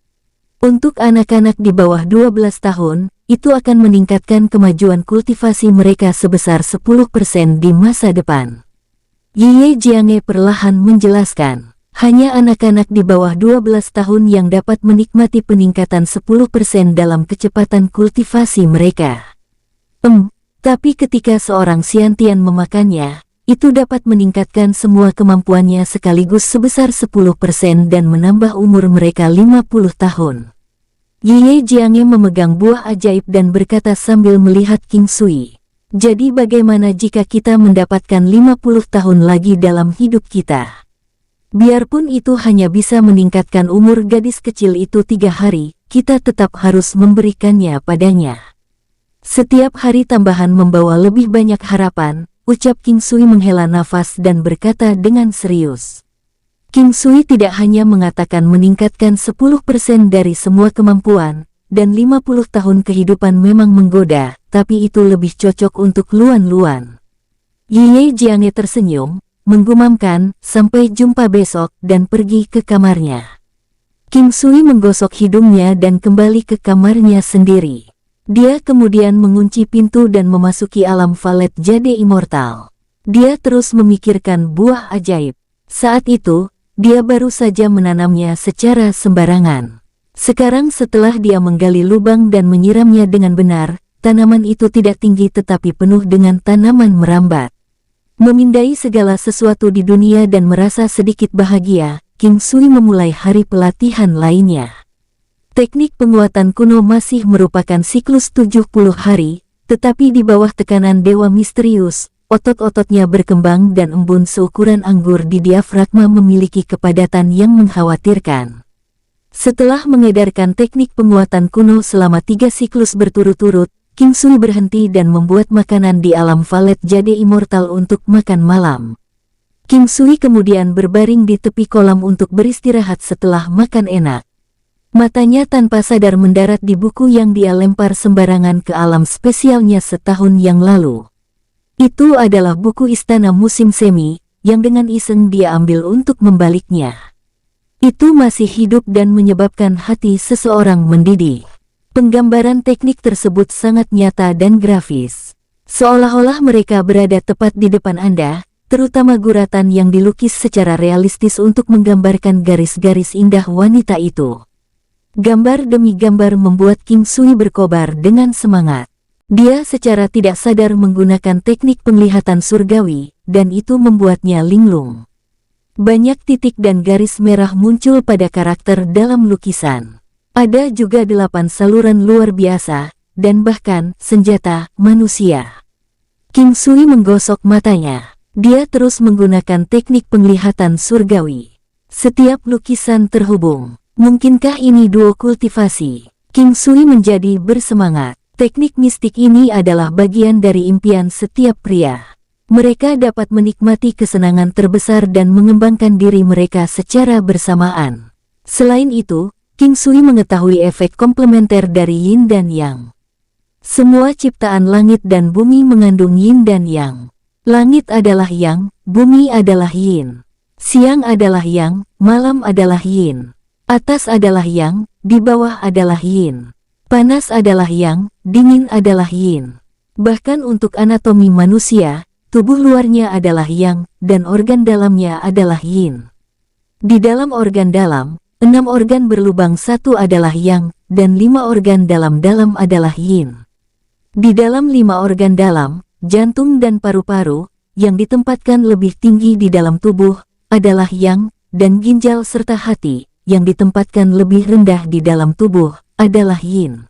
Untuk anak-anak di bawah 12 tahun, itu akan meningkatkan kemajuan kultivasi mereka sebesar 10% di masa depan. Ye Jianghe perlahan menjelaskan, hanya anak-anak di bawah 12 tahun yang dapat menikmati peningkatan 10% dalam kecepatan kultivasi mereka. Tapi ketika seorang Xiantian memakannya, itu dapat meningkatkan semua kemampuannya sekaligus sebesar 10% dan menambah umur mereka 50 tahun. Ye Jianghe memegang buah ajaib dan berkata sambil melihat King Sui. Jadi bagaimana jika kita mendapatkan 50 tahun lagi dalam hidup kita? Biarpun itu hanya bisa meningkatkan umur gadis kecil itu 3 hari, kita tetap harus memberikannya padanya. Setiap hari tambahan membawa lebih banyak harapan, ucap King Sui menghela nafas dan berkata dengan serius. King Sui tidak hanya mengatakan meningkatkan 10% dari semua kemampuan, dan 50 tahun kehidupan memang menggoda, tapi itu lebih cocok untuk Luan-Luan. Ye Jianghe tersenyum, menggumamkan, sampai jumpa besok, dan pergi ke kamarnya. King Sui menggosok hidungnya dan kembali ke kamarnya sendiri. Dia kemudian mengunci pintu dan memasuki alam Valet Jade Immortal. Dia terus memikirkan buah ajaib. Saat itu, dia baru saja menanamnya secara sembarangan. Sekarang setelah dia menggali lubang dan menyiramnya dengan benar, tanaman itu tidak tinggi tetapi penuh dengan tanaman merambat. Memindai segala sesuatu di dunia dan merasa sedikit bahagia, King Sui memulai hari pelatihan lainnya. Teknik penguatan kuno masih merupakan siklus 70 hari, tetapi di bawah tekanan dewa misterius, otot-ototnya berkembang dan embun seukuran anggur di diafragma memiliki kepadatan yang mengkhawatirkan. Setelah mengedarkan teknik penguatan kuno selama 3 siklus berturut-turut, King Sui berhenti dan membuat makanan di alam Valet Jade Immortal untuk makan malam. King Sui kemudian berbaring di tepi kolam untuk beristirahat setelah makan enak. Matanya tanpa sadar mendarat di buku yang dia lempar sembarangan ke alam spesialnya setahun yang lalu. Itu adalah buku Istana Musim Semi, yang dengan iseng dia ambil untuk membaliknya. Itu masih hidup dan menyebabkan hati seseorang mendidih. Penggambaran teknik tersebut sangat nyata dan grafis. Seolah-olah mereka berada tepat di depan Anda, terutama guratan yang dilukis secara realistis untuk menggambarkan garis-garis indah wanita itu. Gambar demi gambar membuat King Sui berkobar dengan semangat. Dia secara tidak sadar menggunakan teknik penglihatan surgawi, dan itu membuatnya linglung. Banyak titik dan garis merah muncul pada karakter dalam lukisan. Ada juga 8 saluran luar biasa, dan bahkan senjata manusia. King Sui menggosok matanya. Dia terus menggunakan teknik penglihatan surgawi. Setiap lukisan terhubung. Mungkinkah ini duo kultivasi? King Sui menjadi bersemangat. Teknik mistik ini adalah bagian dari impian setiap pria. Mereka dapat menikmati kesenangan terbesar dan mengembangkan diri mereka secara bersamaan. Selain itu, King Sui mengetahui efek komplementer dari Yin dan Yang. Semua ciptaan langit dan bumi mengandung Yin dan Yang. Langit adalah Yang, bumi adalah Yin. Siang adalah Yang, malam adalah Yin. Atas adalah Yang, di bawah adalah Yin. Panas adalah Yang, dingin adalah Yin. Bahkan untuk anatomi manusia, tubuh luarnya adalah Yang, dan organ dalamnya adalah Yin. Di dalam organ dalam, 6 organ berlubang satu adalah Yang, dan 5 organ dalam-dalam adalah Yin. Di dalam 5 organ dalam, jantung dan paru-paru, yang ditempatkan lebih tinggi di dalam tubuh, adalah Yang, dan ginjal serta hati, yang ditempatkan lebih rendah di dalam tubuh, adalah Yin.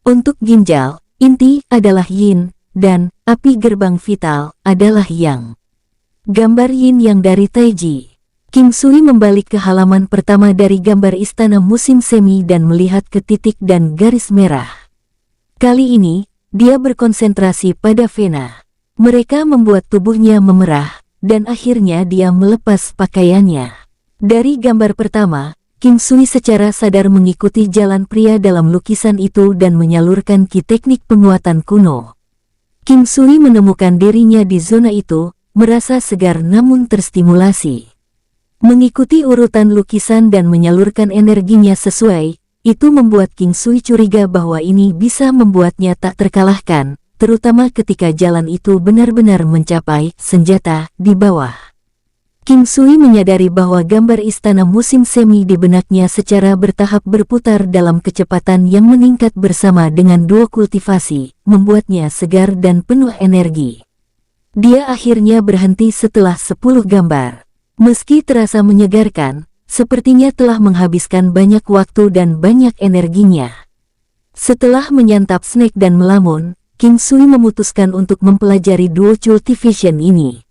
Untuk ginjal, inti adalah Yin, dan api gerbang vital adalah Yang. Gambar Yin Yang dari Taiji. King Sui membalik ke halaman pertama dari gambar Istana Musim Semi dan melihat ke titik dan garis merah. Kali ini, dia berkonsentrasi pada vena. Mereka membuat tubuhnya memerah, dan akhirnya dia melepas pakaiannya. Dari gambar pertama, King Sui secara sadar mengikuti jalan pria dalam lukisan itu dan menyalurkan ki teknik penguatan kuno. King Sui menemukan dirinya di zona itu, merasa segar namun terstimulasi. Mengikuti urutan lukisan dan menyalurkan energinya sesuai, itu membuat King Sui curiga bahwa ini bisa membuatnya tak terkalahkan, terutama ketika jalan itu benar-benar mencapai senjata di bawah. King Sui menyadari bahwa gambar Istana Musim Semi di benaknya secara bertahap berputar dalam kecepatan yang meningkat bersama dengan duo kultivasi, membuatnya segar dan penuh energi. Dia akhirnya berhenti setelah 10 gambar. Meski terasa menyegarkan, sepertinya telah menghabiskan banyak waktu dan banyak energinya. Setelah menyantap snack dan melamun, King Sui memutuskan untuk mempelajari duo cultivation ini.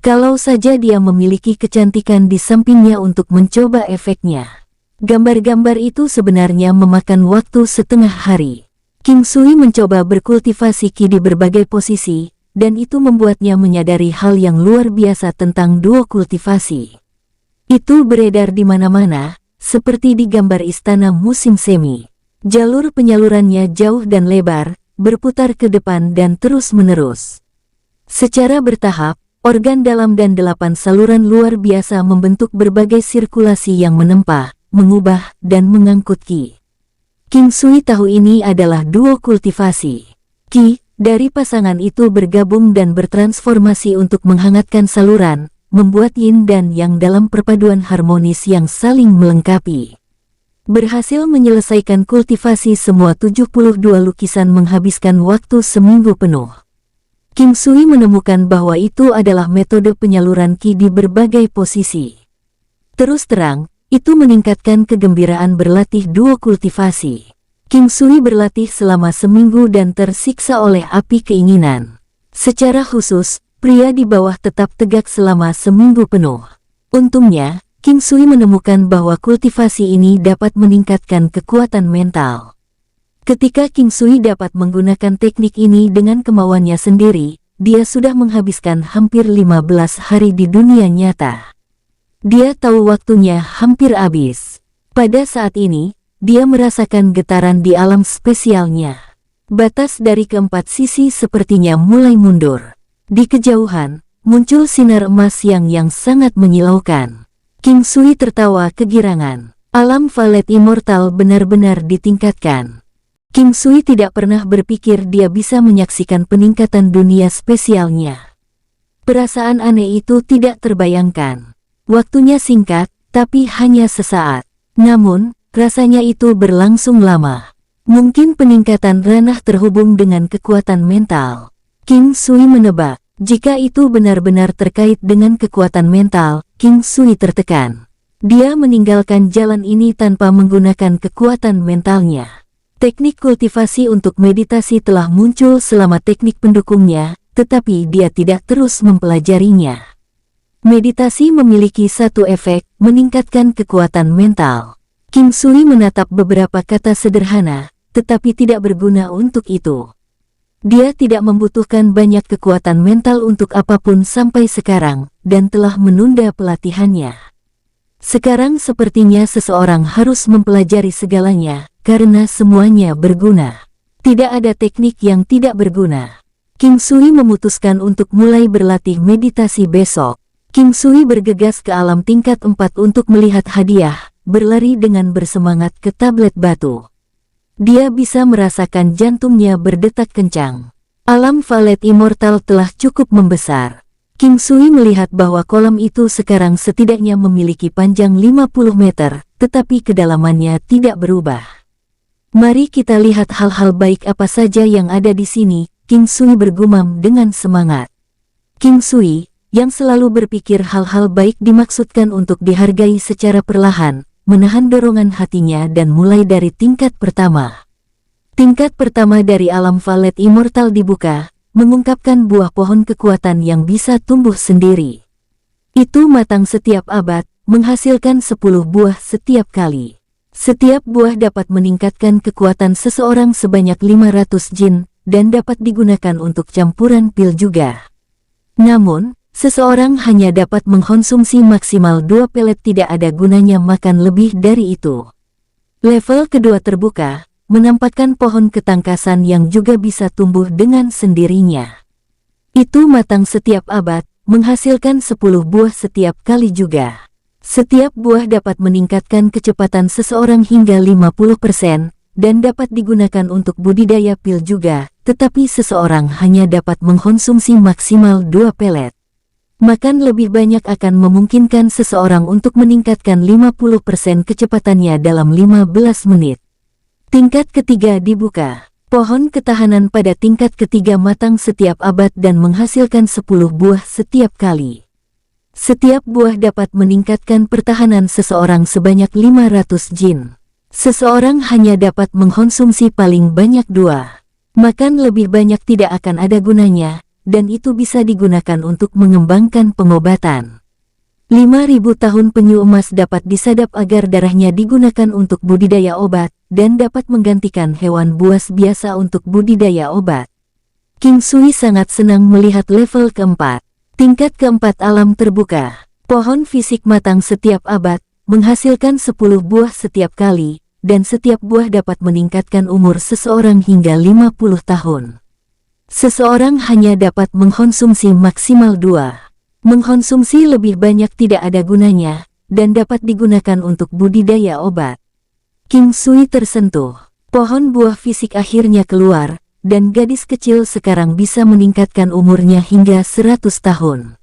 Kalau saja dia memiliki kecantikan di sampingnya untuk mencoba efeknya. Gambar-gambar itu sebenarnya memakan waktu setengah hari. King Sui mencoba berkultivasi ki di berbagai posisi, dan itu membuatnya menyadari hal yang luar biasa tentang duo kultivasi. Itu beredar di mana-mana, seperti di gambar Istana Musim Semi. Jalur penyalurannya jauh dan lebar, berputar ke depan dan terus-menerus. Secara bertahap, organ dalam dan 8 saluran luar biasa membentuk berbagai sirkulasi yang menempa, mengubah, dan mengangkut ki. King Sui tahu ini adalah duo kultivasi. Ki dari pasangan itu bergabung dan bertransformasi untuk menghangatkan saluran, membuat Yin dan Yang dalam perpaduan harmonis yang saling melengkapi. Berhasil menyelesaikan kultivasi semua 72 lukisan menghabiskan waktu seminggu penuh. King Sui menemukan bahwa itu adalah metode penyaluran ki di berbagai posisi. Terus terang, itu meningkatkan kegembiraan berlatih duo kultivasi. King Sui berlatih selama seminggu dan tersiksa oleh api keinginan. Secara khusus, pria di bawah tetap tegak selama seminggu penuh. Untungnya, King Sui menemukan bahwa kultivasi ini dapat meningkatkan kekuatan mental. Ketika King Sui dapat menggunakan teknik ini dengan kemauannya sendiri, dia sudah menghabiskan hampir 15 hari di dunia nyata. Dia tahu waktunya hampir habis. Pada saat ini, dia merasakan getaran di alam spesialnya. Batas dari keempat sisi sepertinya mulai mundur. Di kejauhan, muncul sinar emas yang sangat menyilaukan. King Sui tertawa kegirangan. Alam Valet Immortal benar-benar ditingkatkan. King Sui tidak pernah berpikir dia bisa menyaksikan peningkatan dunia spesialnya. Perasaan aneh itu tidak terbayangkan. Waktunya singkat, tapi hanya sesaat. Namun, rasanya itu berlangsung lama. Mungkin peningkatan ranah terhubung dengan kekuatan mental. King Sui menebak, jika itu benar-benar terkait dengan kekuatan mental, King Sui tertekan. Dia meninggalkan jalan ini tanpa menggunakan kekuatan mentalnya. Teknik kultivasi untuk meditasi telah muncul selama teknik pendukungnya, tetapi dia tidak terus mempelajarinya. Meditasi memiliki satu efek, meningkatkan kekuatan mental. King Sui menatap beberapa kata sederhana, tetapi tidak berguna untuk itu. Dia tidak membutuhkan banyak kekuatan mental untuk apapun sampai sekarang, dan telah menunda pelatihannya. Sekarang sepertinya seseorang harus mempelajari segalanya, karena semuanya berguna. Tidak ada teknik yang tidak berguna. King Sui memutuskan untuk mulai berlatih meditasi besok. King Sui bergegas ke alam tingkat 4 untuk melihat hadiah, berlari dengan bersemangat ke tablet batu. Dia bisa merasakan jantungnya berdetak kencang. Alam Valet Immortal telah cukup membesar. King Sui melihat bahwa kolam itu sekarang setidaknya memiliki panjang 50 meter, tetapi kedalamannya tidak berubah. Mari kita lihat hal-hal baik apa saja yang ada di sini, King Sui bergumam dengan semangat. King Sui, yang selalu berpikir hal-hal baik dimaksudkan untuk dihargai secara perlahan, menahan dorongan hatinya dan mulai dari tingkat pertama. Tingkat pertama dari alam Valet Immortal dibuka, mengungkapkan buah pohon kekuatan yang bisa tumbuh sendiri. Itu matang setiap abad, menghasilkan 10 buah setiap kali. Setiap buah dapat meningkatkan kekuatan seseorang sebanyak 500 jin, dan dapat digunakan untuk campuran pil juga. Namun, seseorang hanya dapat mengkonsumsi maksimal 2 pelet, tidak ada gunanya makan lebih dari itu. Level kedua terbuka, menampakkan pohon ketangkasan yang juga bisa tumbuh dengan sendirinya. Itu matang setiap abad, menghasilkan 10 buah setiap kali juga. Setiap buah dapat meningkatkan kecepatan seseorang hingga 50%, dan dapat digunakan untuk budidaya pil juga, tetapi seseorang hanya dapat mengkonsumsi maksimal 2 pelet. Makan lebih banyak akan memungkinkan seseorang untuk meningkatkan 50% kecepatannya dalam 15 menit. Tingkat ketiga dibuka. Pohon ketahanan pada tingkat ketiga matang setiap abad dan menghasilkan 10 buah setiap kali. Setiap buah dapat meningkatkan pertahanan seseorang sebanyak 500 jin. Seseorang hanya dapat mengkonsumsi paling banyak 2. Makan lebih banyak tidak akan ada gunanya, dan itu bisa digunakan untuk mengembangkan pengobatan. 5.000 tahun penyu emas dapat disadap agar darahnya digunakan untuk budidaya obat, dan dapat menggantikan hewan buas biasa untuk budidaya obat. King Sui sangat senang melihat level keempat. Tingkat keempat alam terbuka. Pohon fisik matang setiap abad, menghasilkan 10 buah setiap kali, dan setiap buah dapat meningkatkan umur seseorang hingga 50 tahun. Seseorang hanya dapat mengkonsumsi maksimal 2. Mengkonsumsi lebih banyak tidak ada gunanya, dan dapat digunakan untuk budidaya obat. King Sui tersentuh. Pohon buah fisik akhirnya keluar, dan gadis kecil sekarang bisa meningkatkan umurnya hingga 100 tahun.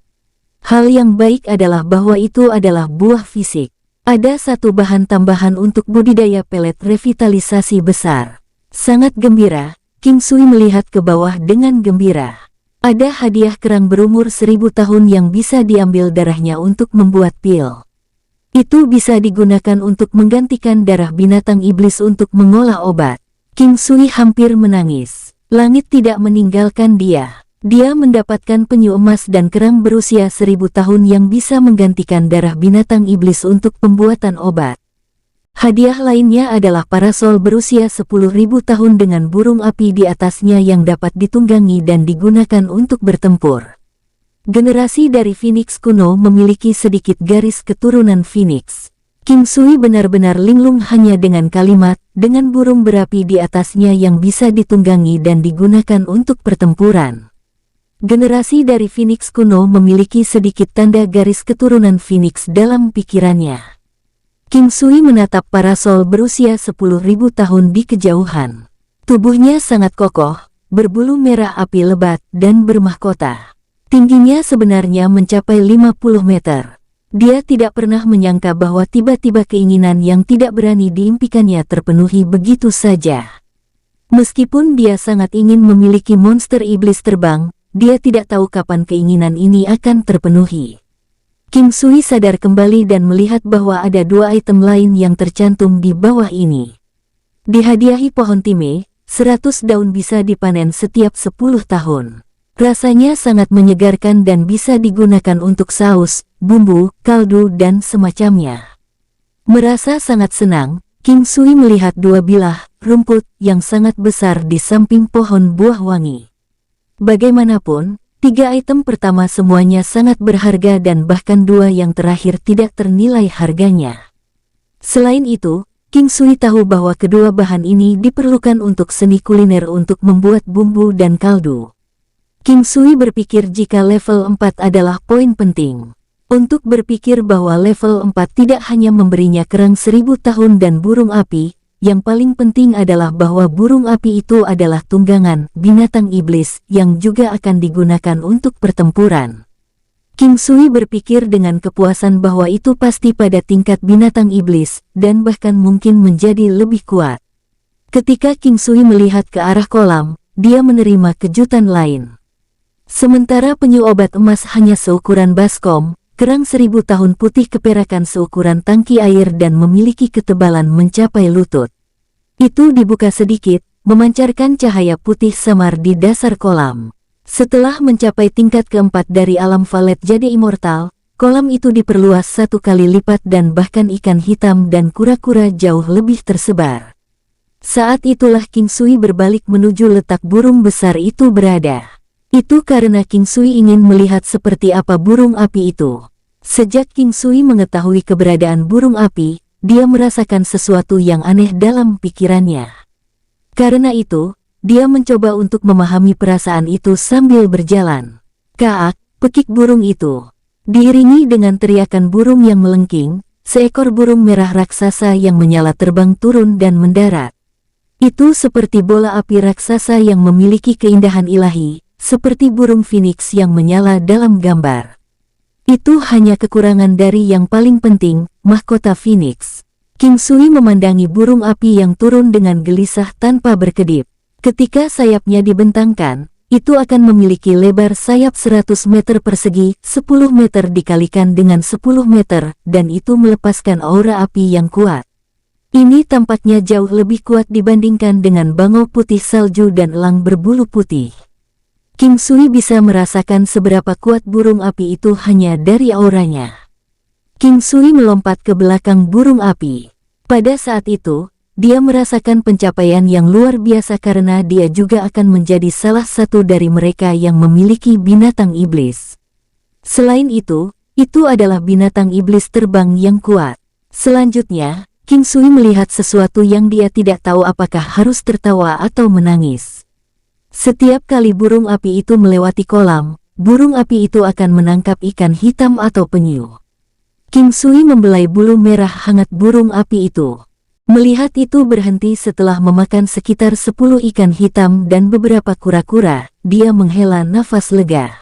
Hal yang baik adalah bahwa itu adalah buah fisik. Ada satu bahan tambahan untuk budidaya pelet revitalisasi besar. Sangat gembira, King Sui melihat ke bawah dengan gembira. Ada hadiah kerang berumur 1000 tahun yang bisa diambil darahnya untuk membuat pil. Itu bisa digunakan untuk menggantikan darah binatang iblis untuk mengolah obat. King Sui hampir menangis. Langit tidak meninggalkan dia. Dia mendapatkan penyu emas dan kerang berusia 1000 tahun yang bisa menggantikan darah binatang iblis untuk pembuatan obat. Hadiah lainnya adalah parasol berusia 10.000 tahun dengan burung api di atasnya yang dapat ditunggangi dan digunakan untuk bertempur. Generasi dari Phoenix kuno memiliki sedikit garis keturunan Phoenix. King Sui benar-benar linglung hanya dengan kalimat, dengan burung berapi di atasnya yang bisa ditunggangi dan digunakan untuk pertempuran. Generasi dari Phoenix kuno memiliki sedikit tanda garis keturunan Phoenix dalam pikirannya. King Sui menatap parasol berusia 10.000 tahun di kejauhan. Tubuhnya sangat kokoh, berbulu merah api lebat, dan bermahkota. Tingginya sebenarnya mencapai 50 meter. Dia tidak pernah menyangka bahwa tiba-tiba keinginan yang tidak berani diimpikannya terpenuhi begitu saja. Meskipun dia sangat ingin memiliki monster iblis terbang, dia tidak tahu kapan keinginan ini akan terpenuhi. King Sui sadar kembali dan melihat bahwa ada 2 item lain yang tercantum di bawah ini. Dihadiahi pohon time, 100 daun bisa dipanen setiap 10 tahun. Rasanya sangat menyegarkan dan bisa digunakan untuk saus, bumbu, kaldu, dan semacamnya. Merasa sangat senang, King Sui melihat 2 bilah rumput yang sangat besar di samping pohon buah wangi. Bagaimanapun, 3 item pertama semuanya sangat berharga dan bahkan 2 yang terakhir tidak ternilai harganya. Selain itu, King Sui tahu bahwa kedua bahan ini diperlukan untuk seni kuliner untuk membuat bumbu dan kaldu. King Sui berpikir jika level 4 adalah poin penting. Untuk berpikir bahwa level 4 tidak hanya memberinya kerang 1000 tahun dan burung api, yang paling penting adalah bahwa burung api itu adalah tunggangan binatang iblis yang juga akan digunakan untuk pertempuran. King Sui berpikir dengan kepuasan bahwa itu pasti pada tingkat binatang iblis, dan bahkan mungkin menjadi lebih kuat. Ketika King Sui melihat ke arah kolam, dia menerima kejutan lain. Sementara penyu obat emas hanya seukuran baskom, kerang 1000 tahun putih keperakan seukuran tangki air dan memiliki ketebalan mencapai lutut. Itu dibuka sedikit, memancarkan cahaya putih samar di dasar kolam. Setelah mencapai tingkat keempat dari alam valet jadi immortal, kolam itu diperluas 1 kali lipat dan bahkan ikan hitam dan kura-kura jauh lebih tersebar. Saat itulah King Sui berbalik menuju letak burung besar itu berada. Itu karena King Sui ingin melihat seperti apa burung api itu. Sejak King Sui mengetahui keberadaan burung api, dia merasakan sesuatu yang aneh dalam pikirannya. Karena itu, dia mencoba untuk memahami perasaan itu sambil berjalan. Kaak, pekik burung itu. Diiringi dengan teriakan burung yang melengking, seekor burung merah raksasa yang menyala terbang turun dan mendarat. Itu seperti bola api raksasa yang memiliki keindahan ilahi, seperti burung Phoenix yang menyala dalam gambar. Itu hanya kekurangan dari yang paling penting, mahkota Phoenix. King Sui memandangi burung api yang turun dengan gelisah tanpa berkedip. Ketika sayapnya dibentangkan, itu akan memiliki lebar sayap 100 meter persegi, 10 meter dikalikan dengan 10 meter, dan itu melepaskan aura api yang kuat. Ini tampaknya jauh lebih kuat dibandingkan dengan bangau putih salju dan elang berbulu putih. King Sui bisa merasakan seberapa kuat burung api itu hanya dari auranya. King Sui melompat ke belakang burung api. Pada saat itu, dia merasakan pencapaian yang luar biasa karena dia juga akan menjadi salah satu dari mereka yang memiliki binatang iblis. Selain itu adalah binatang iblis terbang yang kuat. Selanjutnya, King Sui melihat sesuatu yang dia tidak tahu apakah harus tertawa atau menangis. Setiap kali burung api itu melewati kolam, burung api itu akan menangkap ikan hitam atau penyu. King Sui membelai bulu merah hangat burung api itu. Melihat itu berhenti setelah memakan sekitar 10 ikan hitam dan beberapa kura-kura, dia menghela nafas lega.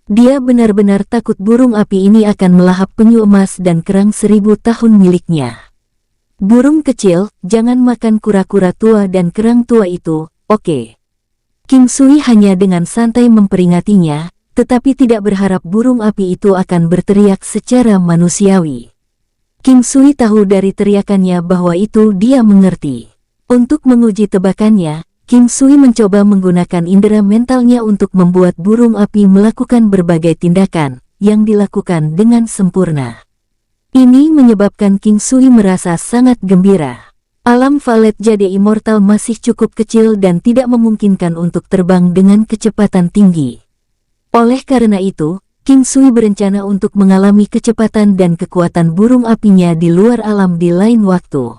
Dia benar-benar takut burung api ini akan melahap penyu emas dan kerang 1000 tahun miliknya. Burung kecil, jangan makan kura-kura tua dan kerang tua itu, oke? King Sui hanya dengan santai memperingatinya, tetapi tidak berharap burung api itu akan berteriak secara manusiawi. King Sui tahu dari teriakannya bahwa itu dia mengerti. Untuk menguji tebakannya, King Sui mencoba menggunakan indera mentalnya untuk membuat burung api melakukan berbagai tindakan, yang dilakukan dengan sempurna. Ini menyebabkan King Sui merasa sangat gembira. Alam Valet Jade Immortal masih cukup kecil dan tidak memungkinkan untuk terbang dengan kecepatan tinggi. Oleh karena itu, King Sui berencana untuk mengalami kecepatan dan kekuatan burung apinya di luar alam di lain waktu.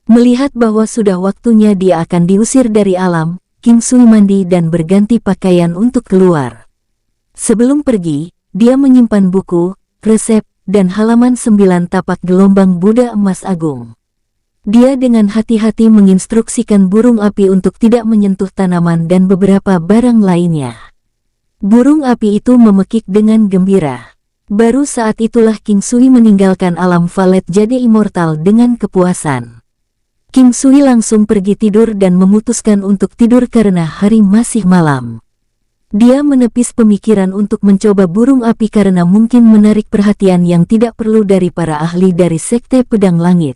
Melihat bahwa sudah waktunya dia akan diusir dari alam, King Sui mandi dan berganti pakaian untuk keluar. Sebelum pergi, dia menyimpan buku, resep, dan halaman 9 tapak gelombang Buddha emas agung. Dia dengan hati-hati menginstruksikan burung api untuk tidak menyentuh tanaman dan beberapa barang lainnya. Burung api itu memekik dengan gembira. Baru saat itulah King Sui meninggalkan alam Valet Jade Immortal dengan kepuasan. King Sui langsung pergi tidur dan memutuskan untuk tidur karena hari masih malam. Dia menepis pemikiran untuk mencoba burung api karena mungkin menarik perhatian yang tidak perlu dari para ahli dari Sekte Pedang Langit.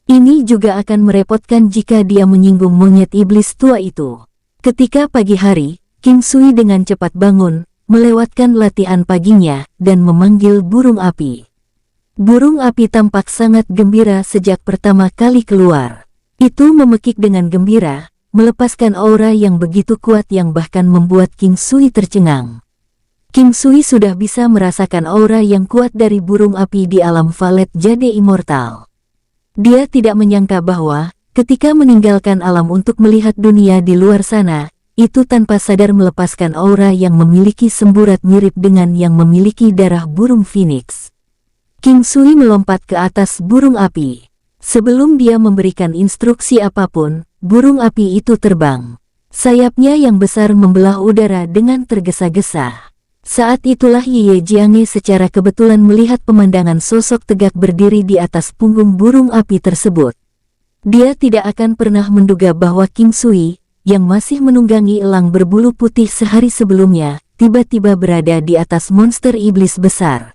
Ini juga akan merepotkan jika dia menyinggung monyet iblis tua itu. Ketika pagi hari, King Sui dengan cepat bangun, melewatkan latihan paginya, dan memanggil burung api. Burung api tampak sangat gembira sejak pertama kali keluar. Itu memekik dengan gembira, melepaskan aura yang begitu kuat yang bahkan membuat King Sui tercengang. King Sui sudah bisa merasakan aura yang kuat dari burung api di alam Valet Jade Immortal. Dia tidak menyangka bahwa, ketika meninggalkan alam untuk melihat dunia di luar sana, itu tanpa sadar melepaskan aura yang memiliki semburat mirip dengan yang memiliki darah burung phoenix. King Sui melompat ke atas burung api. Sebelum dia memberikan instruksi apapun, burung api itu terbang. Sayapnya yang besar membelah udara dengan tergesa-gesa. Saat itulah Ye Jiange secara kebetulan melihat pemandangan sosok tegak berdiri di atas punggung burung api tersebut. Dia tidak akan pernah menduga bahwa King Sui, yang masih menunggangi elang berbulu putih sehari sebelumnya, tiba-tiba berada di atas monster iblis besar.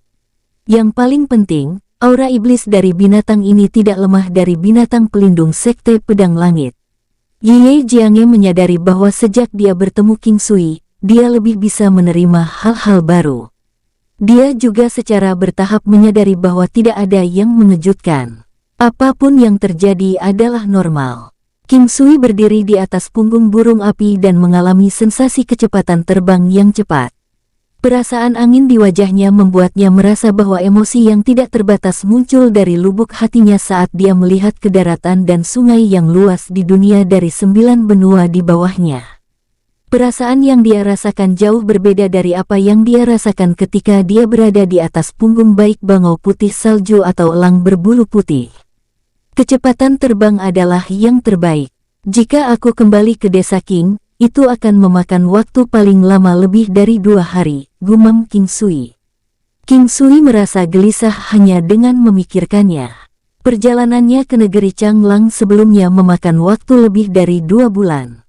Yang paling penting, aura iblis dari binatang ini tidak lemah dari binatang pelindung Sekte Pedang Langit. Ye Jiange menyadari bahwa sejak dia bertemu King Sui, dia lebih bisa menerima hal-hal baru. Dia juga secara bertahap menyadari bahwa tidak ada yang mengejutkan. Apapun yang terjadi adalah normal. King Sui berdiri di atas punggung burung api dan mengalami sensasi kecepatan terbang yang cepat. Perasaan angin di wajahnya membuatnya merasa bahwa emosi yang tidak terbatas muncul dari lubuk hatinya saat dia melihat ke daratan dan sungai yang luas di dunia dari 9 benua di bawahnya. Perasaan yang dia rasakan jauh berbeda dari apa yang dia rasakan ketika dia berada di atas punggung baik bangau putih salju atau elang berbulu putih. Kecepatan terbang adalah yang terbaik. Jika aku kembali ke desa King, itu akan memakan waktu paling lama lebih dari 2 hari, gumam King Sui. King Sui merasa gelisah hanya dengan memikirkannya. Perjalanannya ke negeri Changlang sebelumnya memakan waktu lebih dari 2 bulan.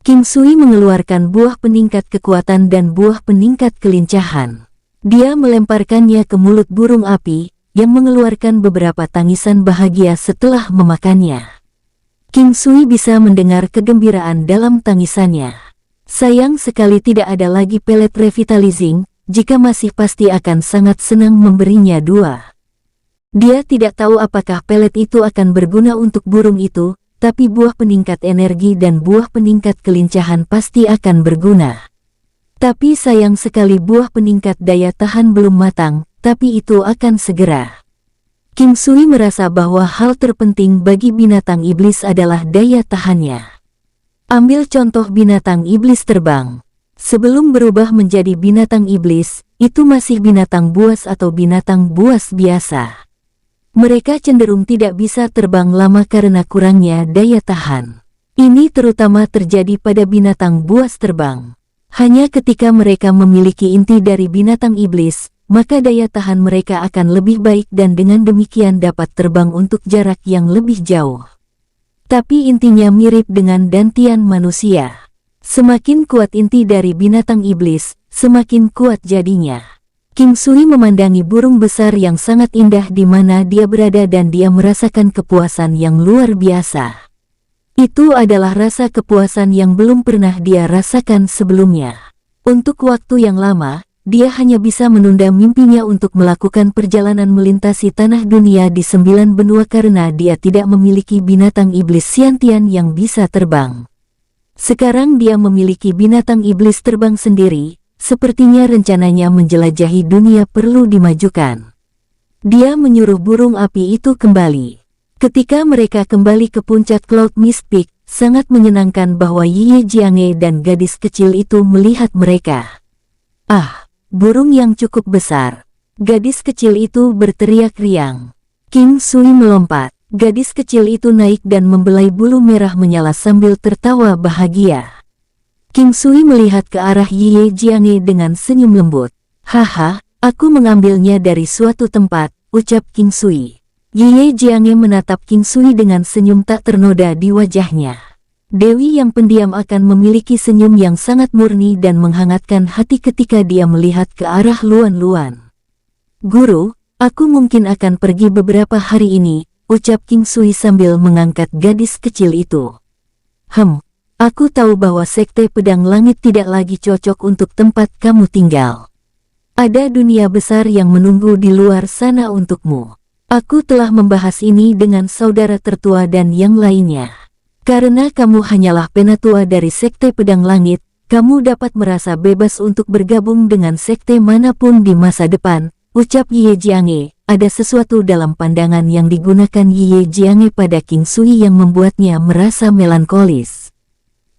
King Sui mengeluarkan buah peningkat kekuatan dan buah peningkat kelincahan. Dia melemparkannya ke mulut burung api, yang mengeluarkan beberapa tangisan bahagia setelah memakannya. King Sui bisa mendengar kegembiraan dalam tangisannya. Sayang sekali tidak ada lagi pelet revitalizing, jika masih pasti akan sangat senang memberinya 2. Dia tidak tahu apakah pelet itu akan berguna untuk burung itu, tapi buah peningkat energi dan buah peningkat kelincahan pasti akan berguna. Tapi sayang sekali buah peningkat daya tahan belum matang, tapi itu akan segera. King Sui merasa bahwa hal terpenting bagi binatang iblis adalah daya tahannya. Ambil contoh binatang iblis terbang. Sebelum berubah menjadi binatang iblis, itu masih binatang buas atau binatang buas biasa. Mereka cenderung tidak bisa terbang lama karena kurangnya daya tahan. Ini terutama terjadi pada binatang buas terbang. Hanya ketika mereka memiliki inti dari binatang iblis, maka daya tahan mereka akan lebih baik dan dengan demikian dapat terbang untuk jarak yang lebih jauh. Tapi intinya mirip dengan dantian manusia. Semakin kuat inti dari binatang iblis, semakin kuat jadinya. King Sui memandangi burung besar yang sangat indah di mana dia berada dan dia merasakan kepuasan yang luar biasa. Itu adalah rasa kepuasan yang belum pernah dia rasakan sebelumnya. Untuk waktu yang lama, dia hanya bisa menunda mimpinya untuk melakukan perjalanan melintasi tanah dunia di 9 benua karena dia tidak memiliki binatang iblis Xiantian yang bisa terbang. Sekarang dia memiliki binatang iblis terbang sendiri, sepertinya rencananya menjelajahi dunia perlu dimajukan. Dia menyuruh burung api itu kembali. Ketika mereka kembali ke puncak Cloud Mist Peak, sangat menyenangkan bahwa Ye Jiange dan gadis kecil itu melihat mereka. Ah, burung yang cukup besar. Gadis kecil itu berteriak riang. King Sui melompat. Gadis kecil itu naik dan membelai bulu merah menyala sambil tertawa bahagia. King Sui melihat ke arah Ye Jiange dengan senyum lembut. Haha, aku mengambilnya dari suatu tempat, ucap King Sui. Ye Jiange menatap King Sui dengan senyum tak ternoda di wajahnya. Dewi yang pendiam akan memiliki senyum yang sangat murni dan menghangatkan hati ketika dia melihat ke arah Luan-Luan. Guru, aku mungkin akan pergi beberapa hari ini, ucap King Sui sambil mengangkat gadis kecil itu. Aku tahu bahwa Sekte Pedang Langit tidak lagi cocok untuk tempat kamu tinggal. Ada dunia besar yang menunggu di luar sana untukmu. Aku telah membahas ini dengan saudara tertua dan yang lainnya. Karena kamu hanyalah penatua dari Sekte Pedang Langit, kamu dapat merasa bebas untuk bergabung dengan sekte manapun di masa depan, ucap Ye Jiange. Ada sesuatu dalam pandangan yang digunakan Ye Jiange pada King Sui yang membuatnya merasa melankolis.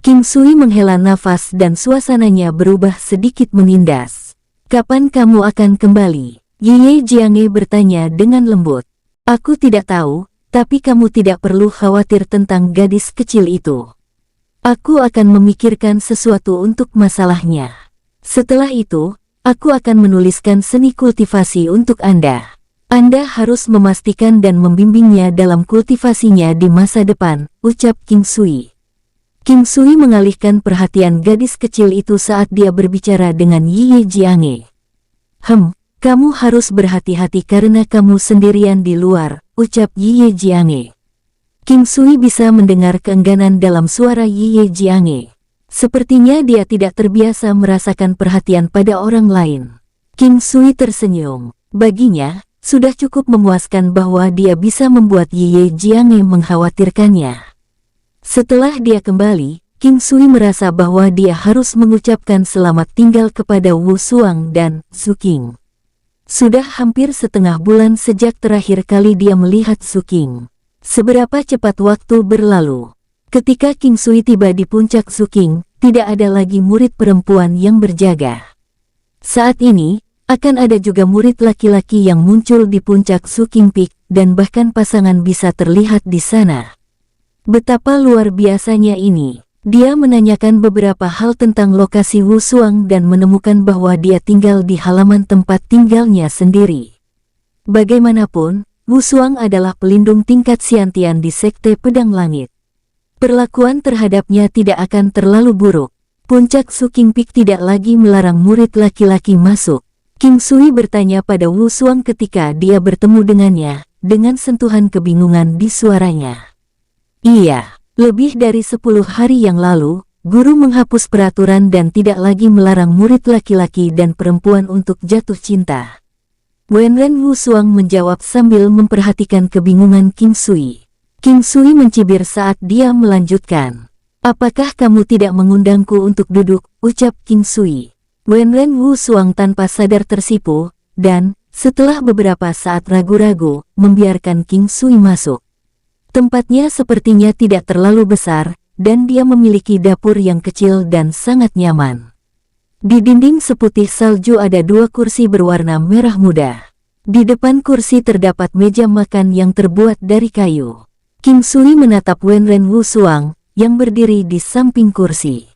King Sui menghela nafas dan suasananya berubah sedikit menindas. Kapan kamu akan kembali? Ye Jiange bertanya dengan lembut. Aku tidak tahu, tapi kamu tidak perlu khawatir tentang gadis kecil itu. Aku akan memikirkan sesuatu untuk masalahnya. Setelah itu, aku akan menuliskan seni kultivasi untuk Anda. Anda harus memastikan dan membimbingnya dalam kultivasinya di masa depan, ucap King Sui. King Sui mengalihkan perhatian gadis kecil itu saat dia berbicara dengan Ye Jiange. Kamu harus berhati-hati karena kamu sendirian di luar, ucap Ye Jiange. King Sui bisa mendengar keengganan dalam suara Ye Jiange. Sepertinya dia tidak terbiasa merasakan perhatian pada orang lain. King Sui tersenyum. Baginya, sudah cukup memuaskan bahwa dia bisa membuat Ye Jiange mengkhawatirkannya. Setelah dia kembali, King Sui merasa bahwa dia harus mengucapkan selamat tinggal kepada Wu Suang dan Su King. Sudah hampir setengah bulan sejak terakhir kali dia melihat Su King. Seberapa cepat waktu berlalu. Ketika King Sui tiba di puncak Su King, tidak ada lagi murid perempuan yang berjaga. Saat ini, akan ada juga murid laki-laki yang muncul di puncak Su King Peak, dan bahkan pasangan bisa terlihat di sana. Betapa luar biasanya ini. Dia menanyakan beberapa hal tentang lokasi Wu Suang dan menemukan bahwa dia tinggal di halaman tempat tinggalnya sendiri. Bagaimanapun, Wu Suang adalah pelindung tingkat Xiantian di Sekte Pedang Langit. Perlakuan terhadapnya tidak akan terlalu buruk. Puncak Su King Peak tidak lagi melarang murid laki-laki masuk. King Sui bertanya pada Wu Suang ketika dia bertemu dengannya, dengan sentuhan kebingungan di suaranya. Iya. Lebih dari 10 hari yang lalu, guru menghapus peraturan dan tidak lagi melarang murid laki-laki dan perempuan untuk jatuh cinta. Wenren Wu Suang menjawab sambil memperhatikan kebingungan King Sui. King Sui mencibir saat dia melanjutkan. Apakah kamu tidak mengundangku untuk duduk, ucap King Sui. Wenren Wu Suang tanpa sadar tersipu, dan, setelah beberapa saat ragu-ragu, membiarkan King Sui masuk. Tempatnya sepertinya tidak terlalu besar, dan dia memiliki dapur yang kecil dan sangat nyaman. Di dinding seputih salju ada 2 kursi berwarna merah muda. Di depan kursi terdapat meja makan yang terbuat dari kayu. King Sui menatap Wenren Wu Suang, yang berdiri di samping kursi.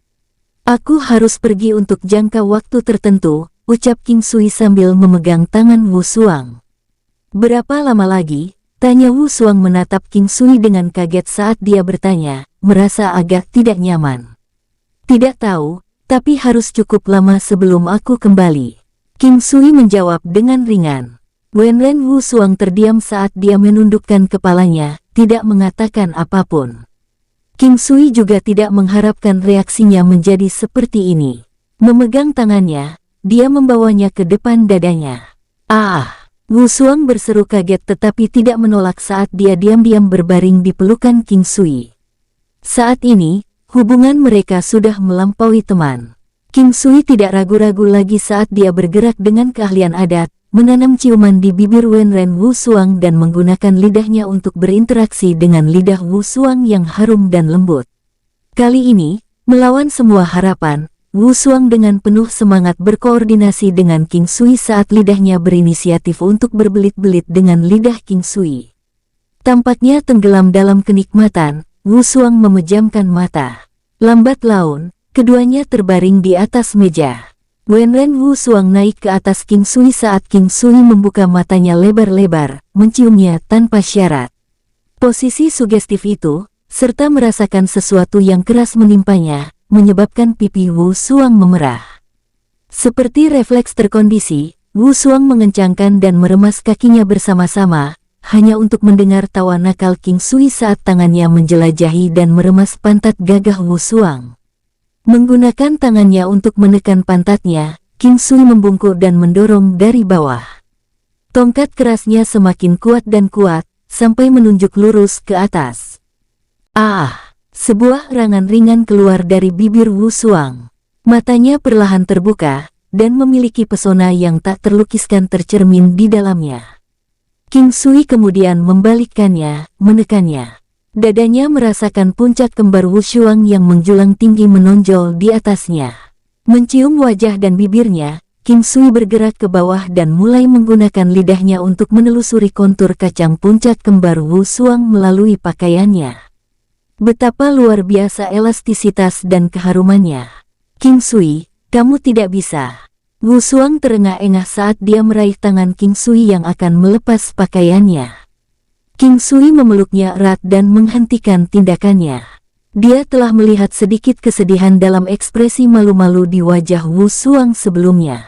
Aku harus pergi untuk jangka waktu tertentu, ucap King Sui sambil memegang tangan Wu Suang. Berapa lama lagi? Tanya Wu Suang menatap King Sui dengan kaget saat dia bertanya, merasa agak tidak nyaman. Tidak tahu, tapi harus cukup lama sebelum aku kembali. King Sui menjawab dengan ringan. Wenren Wu Suang terdiam saat dia menundukkan kepalanya, tidak mengatakan apapun. King Sui juga tidak mengharapkan reaksinya menjadi seperti ini. Memegang tangannya, dia membawanya ke depan dadanya. "Ah!" Wu Xuang berseru kaget tetapi tidak menolak saat dia diam-diam berbaring di pelukan King Sui. Saat ini, hubungan mereka sudah melampaui teman. King Sui tidak ragu-ragu lagi saat dia bergerak dengan keahlian adat, menanam ciuman di bibir Wenren Wu Xuang dan menggunakan lidahnya untuk berinteraksi dengan lidah Wu Xuang yang harum dan lembut. Kali ini, melawan semua harapan, Wu Xuang dengan penuh semangat berkoordinasi dengan King Sui saat lidahnya berinisiatif untuk berbelit-belit dengan lidah King Sui. Tampaknya tenggelam dalam kenikmatan, Wu Xuang memejamkan mata. Lambat laun, keduanya terbaring di atas meja. Wenren Wu Xuang naik ke atas King Sui saat King Sui membuka matanya lebar-lebar, menciumnya tanpa syarat. Posisi sugestif itu, serta merasakan sesuatu yang keras menimpanya, menyebabkan pipi Wu Xuang memerah. Seperti refleks terkondisi, Wu Xuang mengencangkan dan meremas kakinya bersama-sama, hanya untuk mendengar tawa nakal King Sui saat tangannya menjelajahi dan meremas pantat gagah Wu Xuang. Menggunakan tangannya untuk menekan pantatnya, King Sui membungkuk dan mendorong dari bawah. Tongkat kerasnya semakin kuat dan kuat, sampai menunjuk lurus ke atas. "Ah!" Sebuah erangan ringan keluar dari bibir Wu Xuang. Matanya perlahan terbuka, dan memiliki pesona yang tak terlukiskan tercermin di dalamnya. King Sui kemudian membalikkannya, menekannya. Dadanya merasakan puncak kembar Wu Xuang yang menjulang tinggi menonjol di atasnya. Mencium wajah dan bibirnya, King Sui bergerak ke bawah dan mulai menggunakan lidahnya untuk menelusuri kontur kacang puncak kembar Wu Xuang melalui pakaiannya. Betapa luar biasa elastisitas dan keharumannya. "King Sui, kamu tidak bisa." Wu Xuang terengah-engah saat dia meraih tangan King Sui yang akan melepas pakaiannya. King Sui memeluknya erat dan menghentikan tindakannya. Dia telah melihat sedikit kesedihan dalam ekspresi malu-malu di wajah Wu Xuang sebelumnya.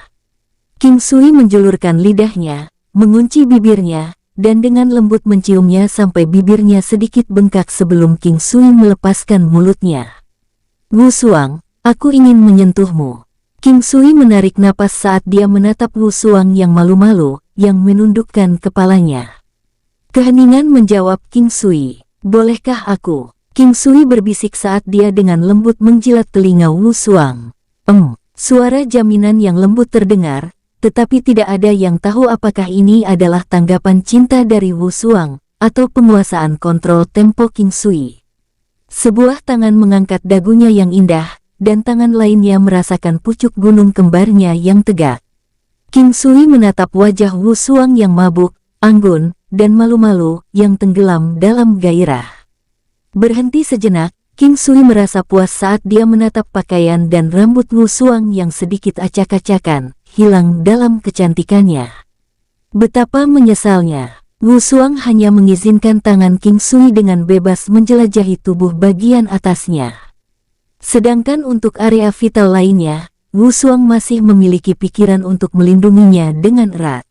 King Sui menjulurkan lidahnya, mengunci bibirnya, dan dengan lembut menciumnya sampai bibirnya sedikit bengkak sebelum King Sui melepaskan mulutnya. "Wu Xuang, aku ingin menyentuhmu." King Sui menarik napas saat dia menatap Wu Xuang yang malu-malu, yang menundukkan kepalanya. Keheningan menjawab King Sui. "Bolehkah aku?" King Sui berbisik saat dia dengan lembut menjilat telinga Wu Xuang. Suara jaminan yang lembut terdengar, tetapi tidak ada yang tahu apakah ini adalah tanggapan cinta dari Wu Xuang, atau penguasaan kontrol tempo King Sui. Sebuah tangan mengangkat dagunya yang indah, dan tangan lainnya merasakan pucuk gunung kembarnya yang tegak. King Sui menatap wajah Wu Xuang yang mabuk, anggun, dan malu-malu, yang tenggelam dalam gairah. Berhenti sejenak, King Sui merasa puas saat dia menatap pakaian dan rambut Wu Xuang yang sedikit acak-acakan, hilang dalam kecantikannya. Betapa menyesalnya, Wu Xuang hanya mengizinkan tangan King Sui dengan bebas menjelajahi tubuh bagian atasnya. Sedangkan untuk area vital lainnya, Wu Xuang masih memiliki pikiran untuk melindunginya dengan erat.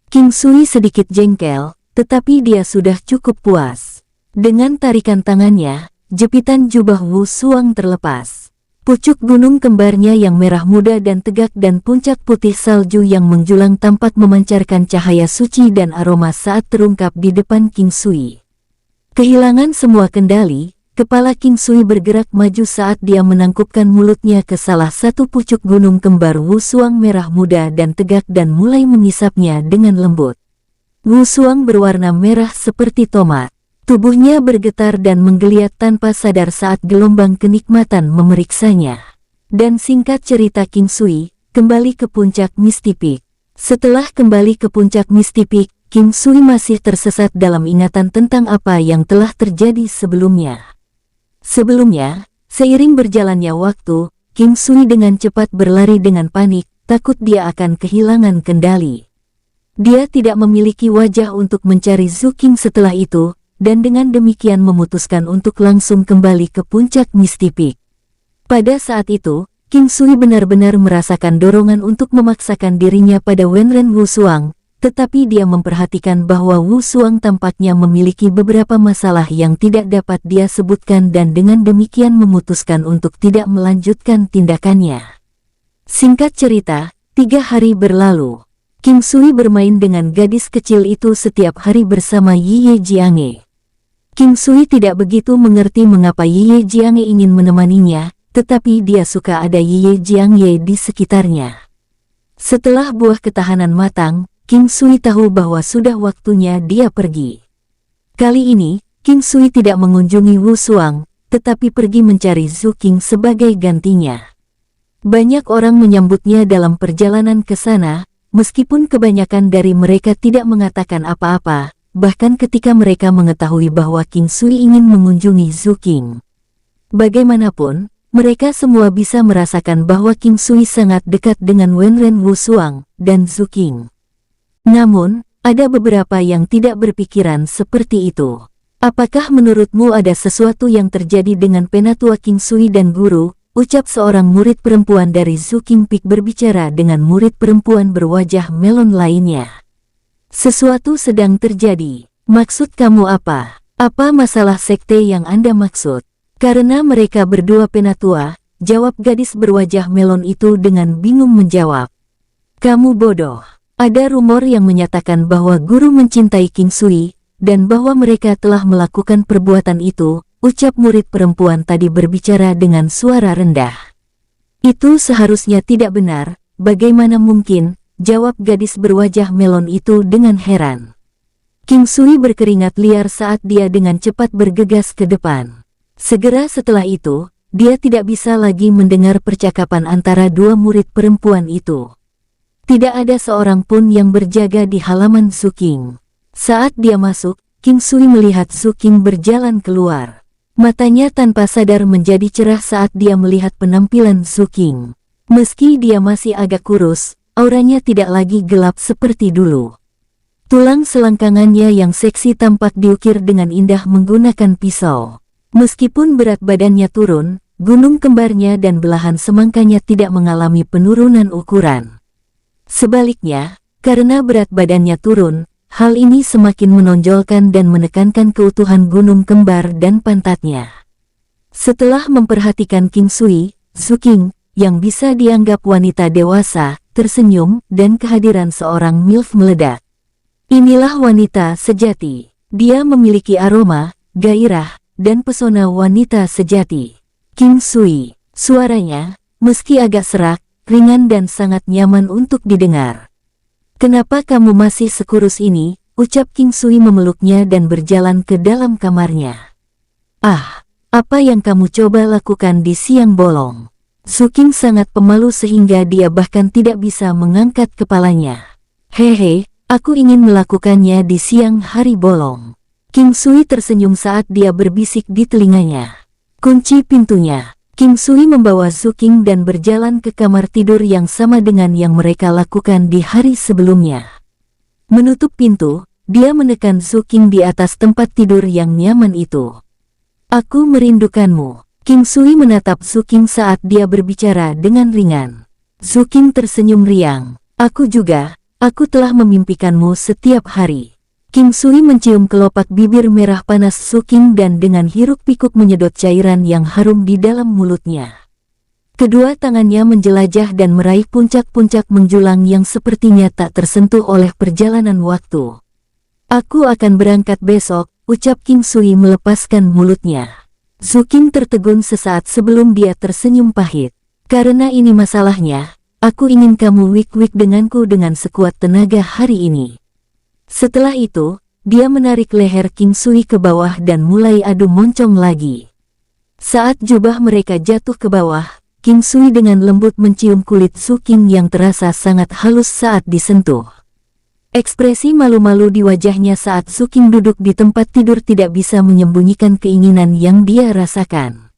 King Sui sedikit jengkel, tetapi dia sudah cukup puas. Dengan tarikan tangannya, jepitan jubah Wu Xuang terlepas. Pucuk gunung kembarnya yang merah muda dan tegak dan puncak putih salju yang menjulang tampak memancarkan cahaya suci dan aroma saat terungkap di depan King Sui. Kehilangan semua kendali, kepala King Sui bergerak maju saat dia menangkupkan mulutnya ke salah satu pucuk gunung kembar Wu Xuang merah muda dan tegak dan mulai mengisapnya dengan lembut. Wu Xuang berwarna merah seperti tomat. Tubuhnya bergetar dan menggeliat tanpa sadar saat gelombang kenikmatan memeriksanya. Dan singkat cerita King Sui, kembali ke puncak Misty Peak. Setelah kembali ke puncak Misty Peak, King Sui masih tersesat dalam ingatan tentang apa yang telah terjadi sebelumnya. Sebelumnya, seiring berjalannya waktu, King Sui dengan cepat berlari dengan panik, takut dia akan kehilangan kendali. Dia tidak memiliki wajah untuk mencari Zhu Qing setelah itu, dan dengan demikian memutuskan untuk langsung kembali ke puncak Misty Peak. Pada saat itu, King Sui benar-benar merasakan dorongan untuk memaksakan dirinya pada Wenren Wu Xuang, tetapi dia memperhatikan bahwa Wu Xuang tampaknya memiliki beberapa masalah yang tidak dapat dia sebutkan dan dengan demikian memutuskan untuk tidak melanjutkan tindakannya. Singkat cerita, 3 hari berlalu. King Sui bermain dengan gadis kecil itu setiap hari bersama Ye Jianghe. King Sui tidak begitu mengerti mengapa Ye Jianghe ingin menemaninya, tetapi dia suka ada Ye Jianghe di sekitarnya. Setelah buah ketahanan matang, King Sui tahu bahwa sudah waktunya dia pergi. Kali ini, King Sui tidak mengunjungi Wu Suang, tetapi pergi mencari Zhu Qing sebagai gantinya. Banyak orang menyambutnya dalam perjalanan ke sana, meskipun kebanyakan dari mereka tidak mengatakan apa-apa, bahkan ketika mereka mengetahui bahwa King Sui ingin mengunjungi Zhu Qing. Bagaimanapun, mereka semua bisa merasakan bahwa King Sui sangat dekat dengan Wenren Wu Suang dan Zhu Qing. Namun, ada beberapa yang tidak berpikiran seperti itu. Apakah menurutmu ada sesuatu yang terjadi dengan penatua King Sui dan guru? Ucap seorang murid perempuan dari Zhu Qingpik berbicara dengan murid perempuan berwajah melon lainnya. Sesuatu sedang terjadi. Maksud kamu apa? Apa masalah sekte yang Anda maksud? Karena mereka berdua penatua, jawab gadis berwajah melon itu dengan bingung menjawab. Kamu bodoh. Ada rumor yang menyatakan bahwa guru mencintai King Sui, dan bahwa mereka telah melakukan perbuatan itu, ucap murid perempuan tadi berbicara dengan suara rendah. Itu seharusnya tidak benar, bagaimana mungkin, jawab gadis berwajah melon itu dengan heran. King Sui berkeringat liar saat dia dengan cepat bergegas ke depan. Segera setelah itu, dia tidak bisa lagi mendengar percakapan antara dua murid perempuan itu. Tidak ada seorang pun yang berjaga di halaman Zhu Qing. Saat dia masuk, King Sui melihat Zhu Qing berjalan keluar. Matanya tanpa sadar menjadi cerah saat dia melihat penampilan Zhu Qing. Meski dia masih agak kurus, auranya tidak lagi gelap seperti dulu. Tulang selangkangannya yang seksi tampak diukir dengan indah menggunakan pisau. Meskipun berat badannya turun, gunung kembarnya dan belahan semangkanya tidak mengalami penurunan ukuran. Sebaliknya, karena berat badannya turun, hal ini semakin menonjolkan dan menekankan keutuhan gunung kembar dan pantatnya. Setelah memperhatikan King Sui, Zhu Qing, yang bisa dianggap wanita dewasa, tersenyum dan kehadiran seorang MILF meledak. Inilah wanita sejati. Dia memiliki aroma, gairah, dan pesona wanita sejati. King Sui, suaranya, meski agak serak, ringan dan sangat nyaman untuk didengar. Kenapa kamu masih sekurus ini? Ucap King Sui memeluknya dan berjalan ke dalam kamarnya. Ah, apa yang kamu coba lakukan di siang bolong? Zhu Qing sangat pemalu sehingga dia bahkan tidak bisa mengangkat kepalanya. Hehe, aku ingin melakukannya di siang hari bolong. King Sui tersenyum saat dia berbisik di telinganya. Kunci pintunya. King Sui membawa Zhu Qing dan berjalan ke kamar tidur yang sama dengan yang mereka lakukan di hari sebelumnya. Menutup pintu, dia menekan Zhu Qing di atas tempat tidur yang nyaman itu. Aku merindukanmu. King Sui menatap Zhu Qing saat dia berbicara dengan ringan. Zhu Qing tersenyum riang. Aku juga, aku telah memimpikanmu setiap hari. King Sui mencium kelopak bibir merah panas Zhu Qing dan dengan hiruk-pikuk menyedot cairan yang harum di dalam mulutnya. Kedua tangannya menjelajah dan meraih puncak-puncak menjulang yang sepertinya tak tersentuh oleh perjalanan waktu. Aku akan berangkat besok, ucap King Sui melepaskan mulutnya. Zhu Qing tertegun sesaat sebelum dia tersenyum pahit. Karena ini masalahnya, aku ingin kamu wik-wik denganku dengan sekuat tenaga hari ini. Setelah itu, dia menarik leher King Sui ke bawah dan mulai adu moncong lagi. Saat jubah mereka jatuh ke bawah, King Sui dengan lembut mencium kulit Zhu Qing yang terasa sangat halus saat disentuh. Ekspresi malu-malu di wajahnya saat Zhu Qing duduk di tempat tidur tidak bisa menyembunyikan keinginan yang dia rasakan.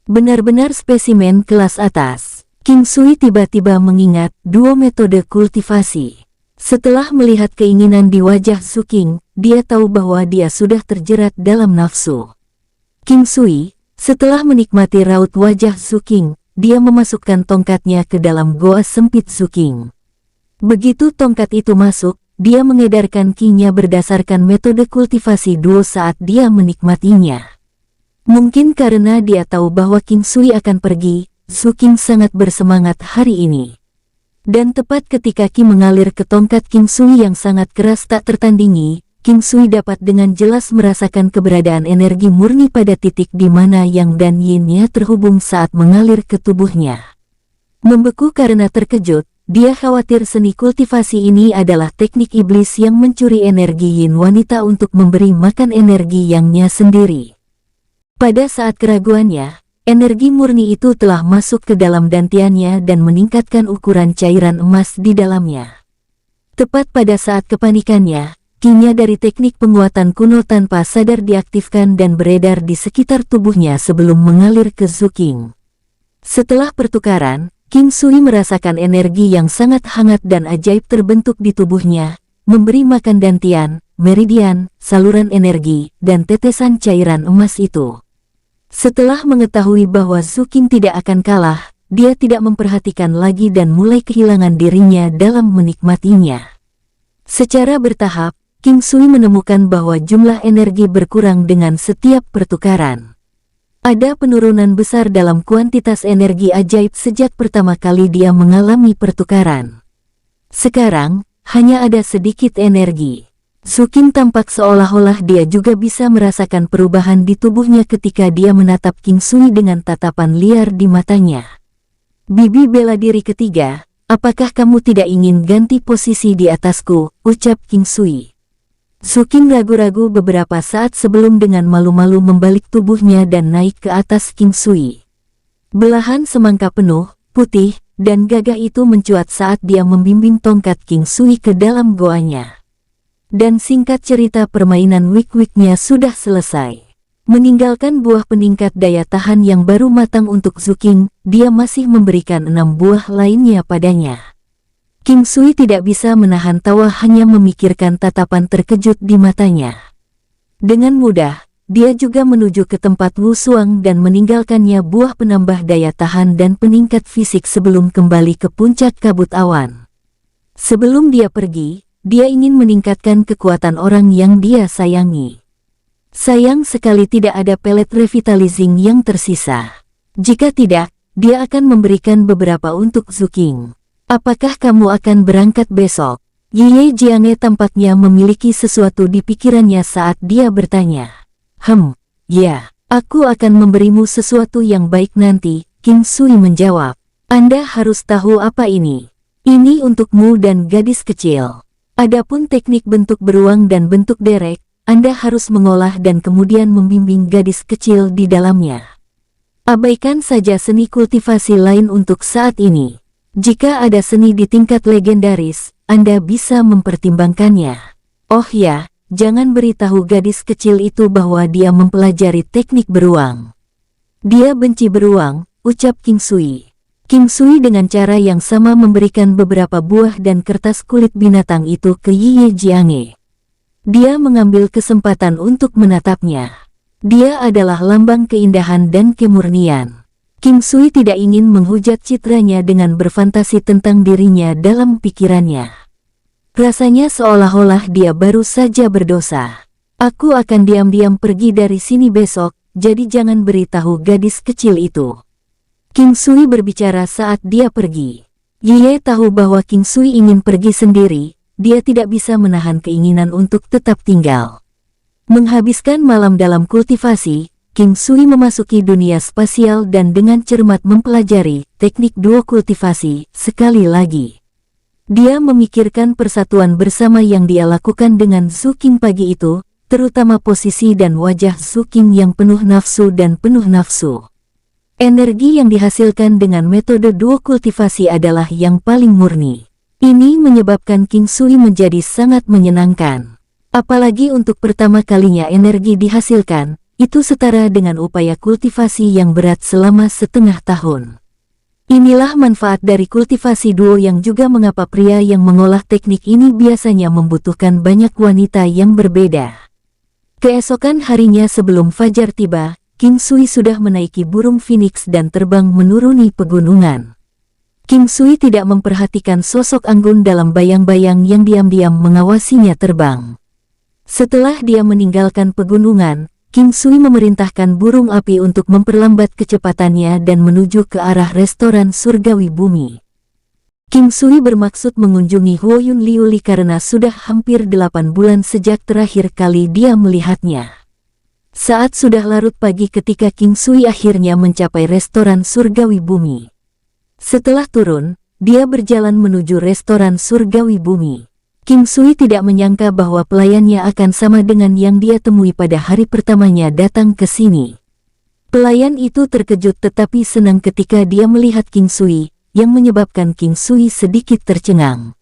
Benar-benar spesimen kelas atas. King Sui tiba-tiba mengingat dua metode kultivasi. Setelah melihat keinginan di wajah Zhu Qing, dia tahu bahwa dia sudah terjerat dalam nafsu. King Sui, setelah menikmati raut wajah Zhu Qing, dia memasukkan tongkatnya ke dalam goa sempit Zhu Qing. Begitu tongkat itu masuk, dia mengedarkan ki-nya berdasarkan metode kultivasi duo saat dia menikmatinya. Mungkin karena dia tahu bahwa King Sui akan pergi, Zhu Qing sangat bersemangat hari ini. Dan tepat ketika Qi mengalir ke tongkat King Sui yang sangat keras tak tertandingi, King Sui dapat dengan jelas merasakan keberadaan energi murni pada titik di mana Yang dan Yin-nya terhubung saat mengalir ke tubuhnya. Membeku karena terkejut, dia khawatir seni kultivasi ini adalah teknik iblis yang mencuri energi Yin wanita untuk memberi makan energi Yang-nya sendiri. Pada saat keraguannya, energi murni itu telah masuk ke dalam dantiannya dan meningkatkan ukuran cairan emas di dalamnya. Tepat pada saat kepanikannya, Qi-nya dari teknik penguatan kuno tanpa sadar diaktifkan dan beredar di sekitar tubuhnya sebelum mengalir ke Zuking. Setelah pertukaran, King Sui merasakan energi yang sangat hangat dan ajaib terbentuk di tubuhnya, memberi makan dantian, meridian, saluran energi, dan tetesan cairan emas itu. Setelah mengetahui bahwa Zuking tidak akan kalah, dia tidak memperhatikan lagi dan mulai kehilangan dirinya dalam menikmatinya. Secara bertahap, King Sui menemukan bahwa jumlah energi berkurang dengan setiap pertukaran. Ada penurunan besar dalam kuantitas energi ajaib sejak pertama kali dia mengalami pertukaran. Sekarang, hanya ada sedikit energi. Zuking tampak seolah-olah dia juga bisa merasakan perubahan di tubuhnya ketika dia menatap King Sui dengan tatapan liar di matanya. Bibi bela diri ketiga, apakah kamu tidak ingin ganti posisi di atasku, ucap King Sui. Zuking ragu-ragu beberapa saat sebelum dengan malu-malu membalik tubuhnya dan naik ke atas King Sui. Belahan semangka penuh, putih, dan gagah itu mencuat saat dia membimbing tongkat King Sui ke dalam goanya. Dan singkat cerita permainan wik-wiknya sudah selesai. Meninggalkan buah peningkat daya tahan yang baru matang untuk Zuking, dia masih memberikan 6 buah lainnya padanya. King Sui tidak bisa menahan tawa hanya memikirkan tatapan terkejut di matanya. Dengan mudah, dia juga menuju ke tempat Wu Suang dan meninggalkannya buah penambah daya tahan dan peningkat fisik sebelum kembali ke puncak kabut awan. Sebelum dia pergi, dia ingin meningkatkan kekuatan orang yang dia sayangi. Sayang sekali tidak ada pelet revitalizing yang tersisa. Jika tidak, dia akan memberikan beberapa untuk Zuking. Apakah kamu akan berangkat besok? Ye Jiange tampaknya memiliki sesuatu di pikirannya saat dia bertanya. Ya, aku akan memberimu sesuatu yang baik nanti, King Sui menjawab. Anda harus tahu apa ini. Ini untukmu dan gadis kecil. Adapun teknik bentuk beruang dan bentuk derek, Anda harus mengolah dan kemudian membimbing gadis kecil di dalamnya. Abaikan saja seni kultivasi lain untuk saat ini. Jika ada seni di tingkat legendaris, Anda bisa mempertimbangkannya. Oh ya, jangan beritahu gadis kecil itu bahwa dia mempelajari teknik beruang. Dia benci beruang, ucap King Sui. King Sui dengan cara yang sama memberikan beberapa buah dan kertas kulit binatang itu ke Ye Jiange. Dia mengambil kesempatan untuk menatapnya. Dia adalah lambang keindahan dan kemurnian. King Sui tidak ingin menghujat citranya dengan berfantasi tentang dirinya dalam pikirannya. Rasanya seolah-olah dia baru saja berdosa. Aku akan diam-diam pergi dari sini besok, jadi jangan beritahu gadis kecil itu. King Sui berbicara saat dia pergi. Ye tahu bahwa King Sui ingin pergi sendiri, dia tidak bisa menahan keinginan untuk tetap tinggal. Menghabiskan malam dalam kultivasi, King Sui memasuki dunia spasial dan dengan cermat mempelajari teknik duo kultivasi sekali lagi. Dia memikirkan persatuan bersama yang dia lakukan dengan Zuking pagi itu, terutama posisi dan wajah Zuking yang penuh nafsu dan penuh nafsu. Energi yang dihasilkan dengan metode duo kultivasi adalah yang paling murni. Ini menyebabkan King Sui menjadi sangat menyenangkan. Apalagi untuk pertama kalinya energi dihasilkan, itu setara dengan upaya kultivasi yang berat selama setengah tahun. Inilah manfaat dari kultivasi duo yang juga mengapa pria yang mengolah teknik ini biasanya membutuhkan banyak wanita yang berbeda. Keesokan harinya sebelum fajar tiba, King Sui sudah menaiki burung phoenix dan terbang menuruni pegunungan. King Sui tidak memperhatikan sosok anggun dalam bayang-bayang yang diam-diam mengawasinya terbang. Setelah dia meninggalkan pegunungan, King Sui memerintahkan burung api untuk memperlambat kecepatannya dan menuju ke arah restoran surgawi bumi. King Sui bermaksud mengunjungi Huoyun Liuli karena sudah hampir 8 bulan sejak terakhir kali dia melihatnya. Saat sudah larut pagi ketika King Sui akhirnya mencapai restoran surgawi bumi. Setelah turun, dia berjalan menuju restoran surgawi bumi. King Sui tidak menyangka bahwa pelayannya akan sama dengan yang dia temui pada hari pertamanya datang ke sini. Pelayan itu terkejut tetapi senang ketika dia melihat King Sui, yang menyebabkan King Sui sedikit tercengang.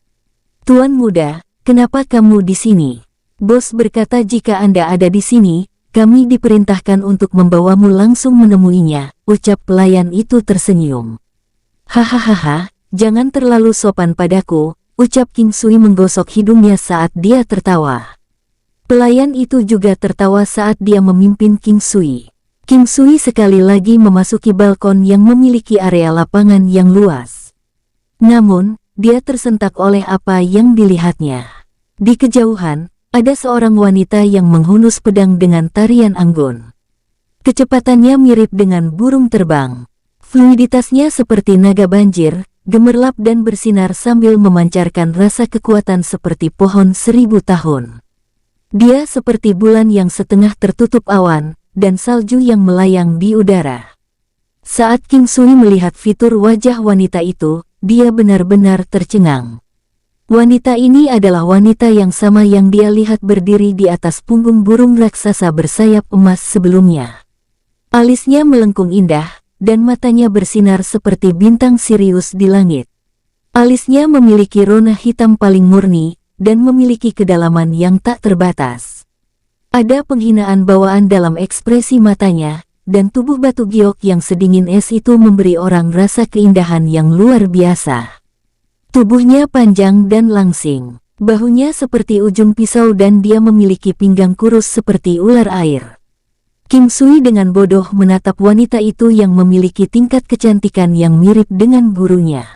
"Tuan muda, kenapa kamu di sini?" Bos berkata, "Jika Anda ada di sini, kami diperintahkan untuk membawamu langsung menemuinya," ucap pelayan itu tersenyum. "Hahaha, jangan terlalu sopan padaku," ucap King Sui menggosok hidungnya saat dia tertawa. Pelayan itu juga tertawa saat dia memimpin King Sui. King Sui sekali lagi memasuki balkon yang memiliki area lapangan yang luas. Namun, dia tersentak oleh apa yang dilihatnya. Di kejauhan, ada seorang wanita yang menghunus pedang dengan tarian anggun. Kecepatannya mirip dengan burung terbang. Fluiditasnya seperti naga banjir, gemerlap dan bersinar sambil memancarkan rasa kekuatan seperti pohon 1000 tahun. Dia seperti bulan yang setengah tertutup awan, dan salju yang melayang di udara. Saat King Sui melihat fitur wajah wanita itu, dia benar-benar tercengang. Wanita ini adalah wanita yang sama yang dia lihat berdiri di atas punggung burung raksasa bersayap emas sebelumnya. Alisnya melengkung indah, dan matanya bersinar seperti bintang Sirius di langit. Alisnya memiliki rona hitam paling murni, dan memiliki kedalaman yang tak terbatas. Ada penghinaan bawaan dalam ekspresi matanya, dan tubuh batu giok yang sedingin es itu memberi orang rasa keindahan yang luar biasa. Tubuhnya panjang dan langsing, bahunya seperti ujung pisau dan dia memiliki pinggang kurus seperti ular air. King Sui dengan bodoh menatap wanita itu yang memiliki tingkat kecantikan yang mirip dengan gurunya.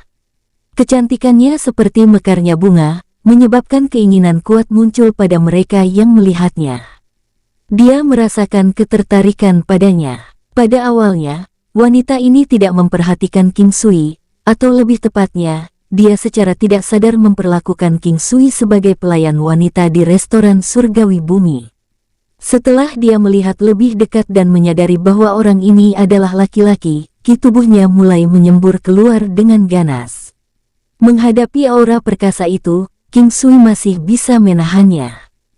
Kecantikannya seperti mekarnya bunga, menyebabkan keinginan kuat muncul pada mereka yang melihatnya. Dia merasakan ketertarikan padanya. Pada awalnya, wanita ini tidak memperhatikan King Sui, atau lebih tepatnya, dia secara tidak sadar memperlakukan King Sui sebagai pelayan wanita di restoran surgawi bumi. Setelah dia melihat lebih dekat dan menyadari bahwa orang ini adalah laki-laki, tubuhnya mulai menyembur keluar dengan ganas. Menghadapi aura perkasa itu, King Sui masih bisa menahannya.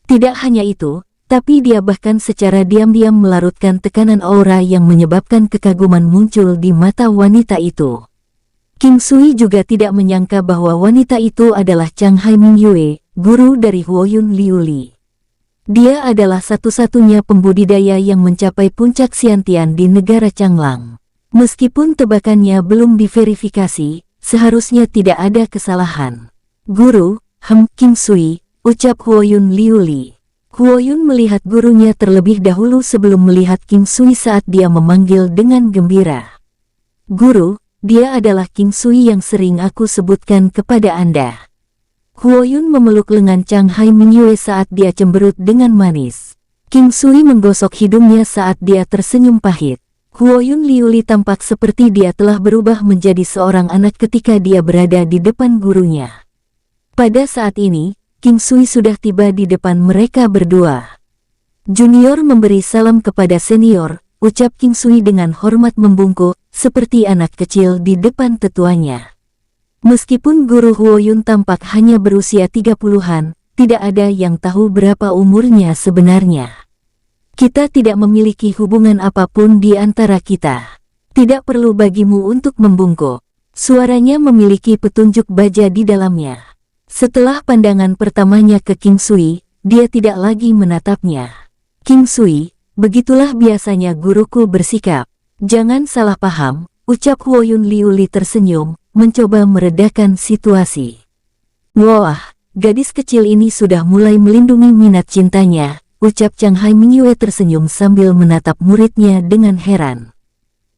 Tidak hanya itu, tapi dia bahkan secara diam-diam melarutkan tekanan aura yang menyebabkan kekaguman muncul di mata wanita itu. King Sui juga tidak menyangka bahwa wanita itu adalah Changhai Mingyue, guru dari Huoyun Liuli. Dia adalah satu-satunya pembudidaya yang mencapai puncak Xiantian di negara Changlang. Meskipun tebakannya belum diverifikasi, seharusnya tidak ada kesalahan. "Guru, King Sui," ucap Huoyun Liuli. Huoyun melihat gurunya terlebih dahulu sebelum melihat King Sui saat dia memanggil dengan gembira. "Guru, dia adalah King Sui yang sering aku sebutkan kepada Anda." Huoyun memeluk lengan Changhai Mingyue saat dia cemberut dengan manis. King Sui menggosok hidungnya saat dia tersenyum pahit. Huoyun Liuli tampak seperti dia telah berubah menjadi seorang anak ketika dia berada di depan gurunya. Pada saat ini, King Sui sudah tiba di depan mereka berdua. "Junior memberi salam kepada senior," ucap King Sui dengan hormat membungkuk, seperti anak kecil di depan tetuanya. Meskipun guru Huoyun tampak hanya berusia 30-an, tidak ada yang tahu berapa umurnya sebenarnya. "Kita tidak memiliki hubungan apapun di antara kita. Tidak perlu bagimu untuk membungkuk." Suaranya memiliki petunjuk baja di dalamnya. Setelah pandangan pertamanya ke King Sui, dia tidak lagi menatapnya. "King Sui, begitulah biasanya guruku bersikap. Jangan salah paham," ucap Huoyun Liuli tersenyum, mencoba meredakan situasi. "Wah, gadis kecil ini sudah mulai melindungi minat cintanya," ucap Changhai Mingyue tersenyum sambil menatap muridnya dengan heran.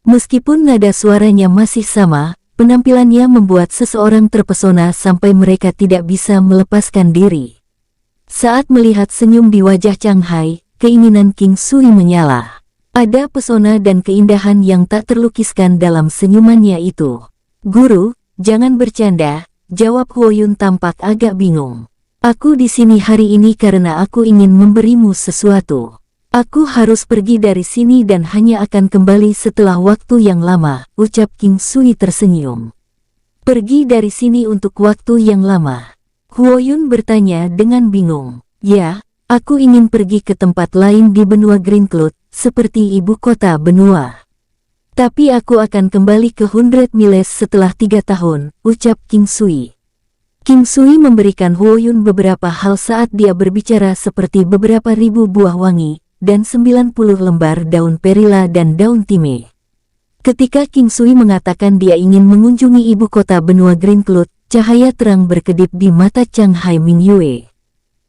Meskipun nada suaranya masih sama, penampilannya membuat seseorang terpesona sampai mereka tidak bisa melepaskan diri. Saat melihat senyum di wajah Changhai, keinginan King Sui menyala. Ada pesona dan keindahan yang tak terlukiskan dalam senyumannya itu. "Guru, jangan bercanda," jawab Huoyun tampak agak bingung. Aku di sini hari ini karena aku ingin memberimu sesuatu. Aku harus pergi dari sini dan hanya akan kembali setelah waktu yang lama, ucap King Sui tersenyum. Pergi dari sini untuk waktu yang lama? Huoyun bertanya dengan bingung. Ya, aku ingin pergi ke tempat lain di benua Green Cloud, seperti ibu kota benua. Tapi aku akan kembali ke 100 Miles setelah 3 tahun, ucap King Sui. King Sui memberikan Huoyun beberapa hal saat dia berbicara seperti beberapa ribu buah wangi, dan 90 lembar daun perila dan daun time. Ketika King Sui mengatakan dia ingin mengunjungi ibu kota benua Green Cloud, cahaya terang berkedip di mata Chang Hai Mingyue.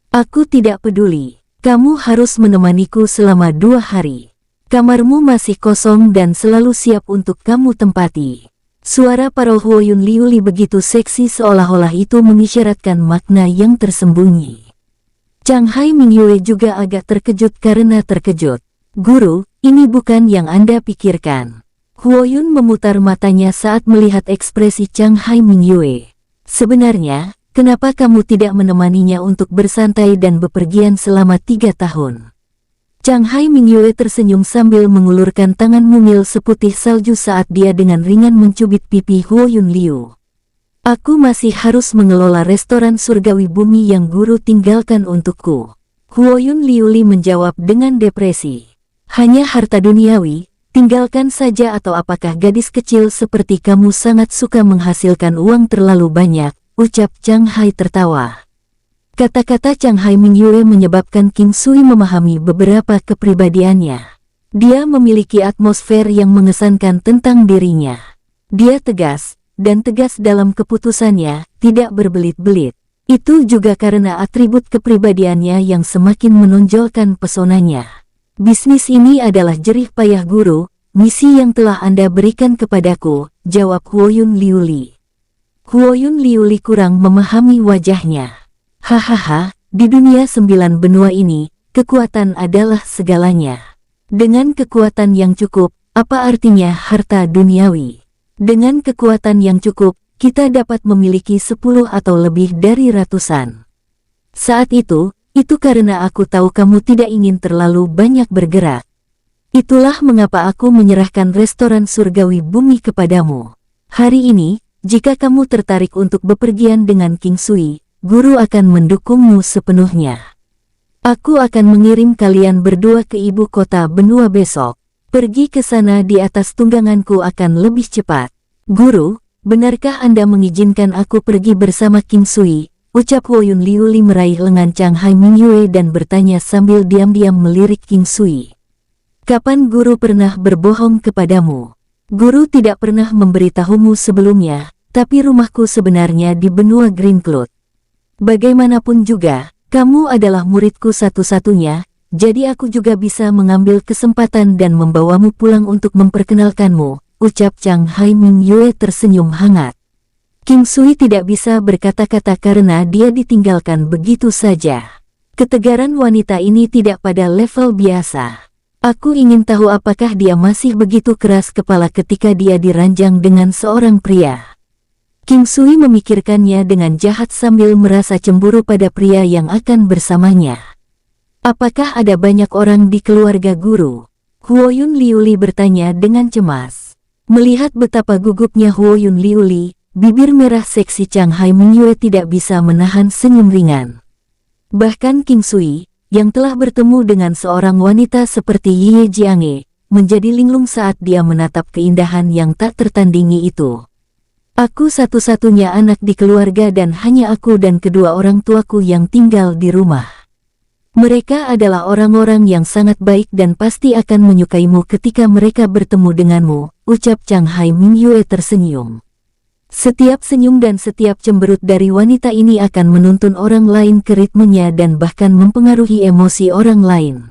Aku tidak peduli, kamu harus menemaniku selama 2 hari. Kamarmu masih kosong dan selalu siap untuk kamu tempati. Suara parau Huoyun Liuli begitu seksi seolah-olah itu mengisyaratkan makna yang tersembunyi. Chang Hai Mingyue juga agak terkejut karena terkejut. Guru, ini bukan yang Anda pikirkan. Huoyun memutar matanya saat melihat ekspresi Chang Hai Mingyue. Sebenarnya, kenapa kamu tidak menemaninya untuk bersantai dan bepergian selama 3 tahun? Chang Hai Mingyue tersenyum sambil mengulurkan tangan mungil seputih salju saat dia dengan ringan mencubit pipi Huoyun Liu. Aku masih harus mengelola restoran surgawi bumi yang guru tinggalkan untukku. Huoyun Liuli menjawab dengan depresi. Hanya harta duniawi, tinggalkan saja atau apakah gadis kecil seperti kamu sangat suka menghasilkan uang terlalu banyak, ucap Chang Hai tertawa. Kata-kata Chang Hai Mingyue menyebabkan King Sui memahami beberapa kepribadiannya. Dia memiliki atmosfer yang mengesankan tentang dirinya. Dia tegas, dan tegas dalam keputusannya, tidak berbelit-belit. Itu juga karena atribut kepribadiannya yang semakin menonjolkan pesonanya. Bisnis ini adalah jerih payah guru, misi yang telah Anda berikan kepadaku, jawab Huoyun Liuli. Huoyun Liuli kurang memahami wajahnya. Hahaha, di dunia 9 benua ini, kekuatan adalah segalanya. Dengan kekuatan yang cukup, apa artinya harta duniawi? Dengan kekuatan yang cukup, kita dapat memiliki 10 atau lebih dari ratusan. Saat itu karena aku tahu kamu tidak ingin terlalu banyak bergerak. Itulah mengapa aku menyerahkan restoran surgawi bumi kepadamu. Hari ini, jika kamu tertarik untuk bepergian dengan King Sui, guru akan mendukungmu sepenuhnya. Aku akan mengirim kalian berdua ke ibu kota benua besok. Pergi ke sana di atas tungganganku akan lebih cepat. Guru, benarkah Anda mengizinkan aku pergi bersama King Sui? Ucap Huoyun Liuli meraih lengan Chang Hai Mingyue dan bertanya sambil diam-diam melirik King Sui. Kapan guru pernah berbohong kepadamu? Guru tidak pernah memberitahumu sebelumnya, tapi rumahku sebenarnya di benua Green Cloud. Bagaimanapun juga, kamu adalah muridku satu-satunya, jadi aku juga bisa mengambil kesempatan dan membawamu pulang untuk memperkenalkanmu, ucap Chang Hai Mingyue tersenyum hangat. King Sui tidak bisa berkata-kata karena dia ditinggalkan begitu saja. Ketegaran wanita ini tidak pada level biasa. Aku ingin tahu apakah dia masih begitu keras kepala ketika dia diranjang dengan seorang pria. King Sui memikirkannya dengan jahat sambil merasa cemburu pada pria yang akan bersamanya. Apakah ada banyak orang di keluarga guru? Huoyun Liuli bertanya dengan cemas. Melihat betapa gugupnya Huoyun Liuli, bibir merah seksi Chang Hai Mingyue tidak bisa menahan senyum ringan. Bahkan King Sui, yang telah bertemu dengan seorang wanita seperti Ye Jiange, menjadi linglung saat dia menatap keindahan yang tak tertandingi itu. Aku satu-satunya anak di keluarga dan hanya aku dan kedua orang tuaku yang tinggal di rumah. Mereka adalah orang-orang yang sangat baik dan pasti akan menyukaimu ketika mereka bertemu denganmu, ucap Chang Hai Mingyue tersenyum. Setiap senyum dan setiap cemberut dari wanita ini akan menuntun orang lain ke ritmenya dan bahkan mempengaruhi emosi orang lain.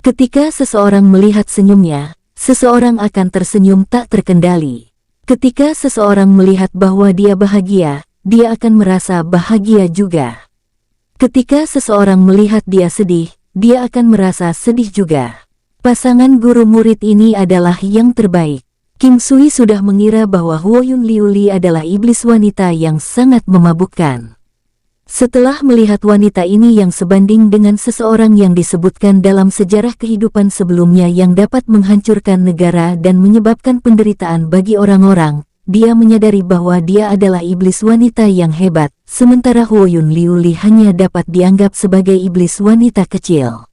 Ketika seseorang melihat senyumnya, seseorang akan tersenyum tak terkendali. Ketika seseorang melihat bahwa dia bahagia, dia akan merasa bahagia juga. Ketika seseorang melihat dia sedih, dia akan merasa sedih juga. Pasangan guru murid ini adalah yang terbaik. King Sui sudah mengira bahwa Huoyun Liuli adalah iblis wanita yang sangat memabukkan. Setelah melihat wanita ini yang sebanding dengan seseorang yang disebutkan dalam sejarah kehidupan sebelumnya yang dapat menghancurkan negara dan menyebabkan penderitaan bagi orang-orang, dia menyadari bahwa dia adalah iblis wanita yang hebat, sementara Huoyun Liuli hanya dapat dianggap sebagai iblis wanita kecil.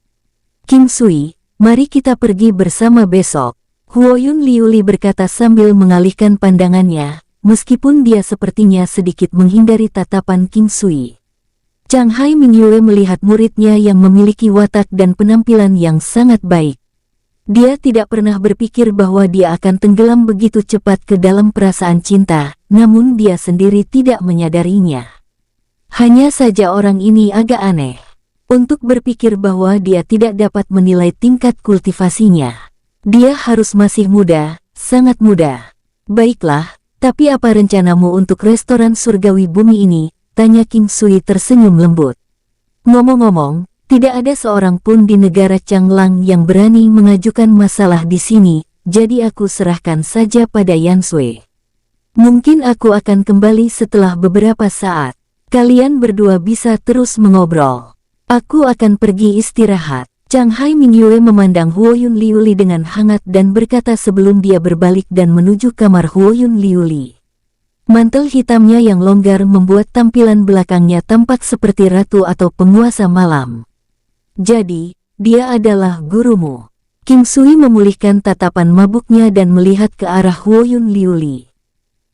King Sui, mari kita pergi bersama besok. Huoyun Liuli berkata sambil mengalihkan pandangannya, meskipun dia sepertinya sedikit menghindari tatapan King Sui. Chang Hai Mingyue melihat muridnya yang memiliki watak dan penampilan yang sangat baik. Dia tidak pernah berpikir bahwa dia akan tenggelam begitu cepat ke dalam perasaan cinta, namun dia sendiri tidak menyadarinya. Hanya saja orang ini agak aneh. Untuk berpikir bahwa dia tidak dapat menilai tingkat kultivasinya. Dia harus masih muda, sangat muda. Baiklah, tapi apa rencanamu untuk restoran surgawi bumi ini? Tanya King Sui tersenyum lembut. Ngomong-ngomong, tidak ada seorang pun di negara Changlang yang berani mengajukan masalah di sini, jadi aku serahkan saja pada Yan Sui. Mungkin aku akan kembali setelah beberapa saat. Kalian berdua bisa terus mengobrol. Aku akan pergi istirahat. Chang Hai Mingyue memandang Huoyun Liuli dengan hangat dan berkata sebelum dia berbalik dan menuju kamar Huoyun Liuli. Mantel hitamnya yang longgar membuat tampilan belakangnya tampak seperti ratu atau penguasa malam. Jadi, dia adalah gurumu. King Sui memulihkan tatapan mabuknya dan melihat ke arah Huoyun Liuli.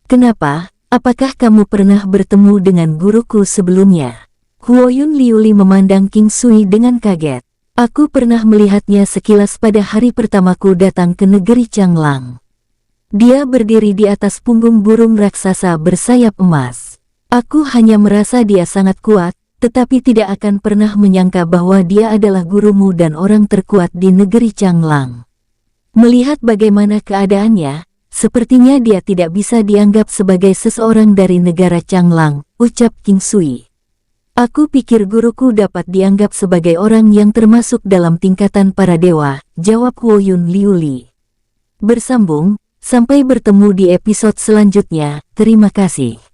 Kenapa? Apakah kamu pernah bertemu dengan guruku sebelumnya? Huoyun Liuli memandang King Sui dengan kaget. Aku pernah melihatnya sekilas pada hari pertamaku datang ke negeri Changlang. Dia berdiri di atas punggung burung raksasa bersayap emas. Aku hanya merasa dia sangat kuat, tetapi tidak akan pernah menyangka bahwa dia adalah gurumu dan orang terkuat di negeri Changlang. Melihat bagaimana keadaannya, sepertinya dia tidak bisa dianggap sebagai seseorang dari negara Changlang, ucap King Sui. Aku pikir guruku dapat dianggap sebagai orang yang termasuk dalam tingkatan para dewa, jawab Huoyun Liuli. Bersambung, sampai bertemu di episode selanjutnya, terima kasih.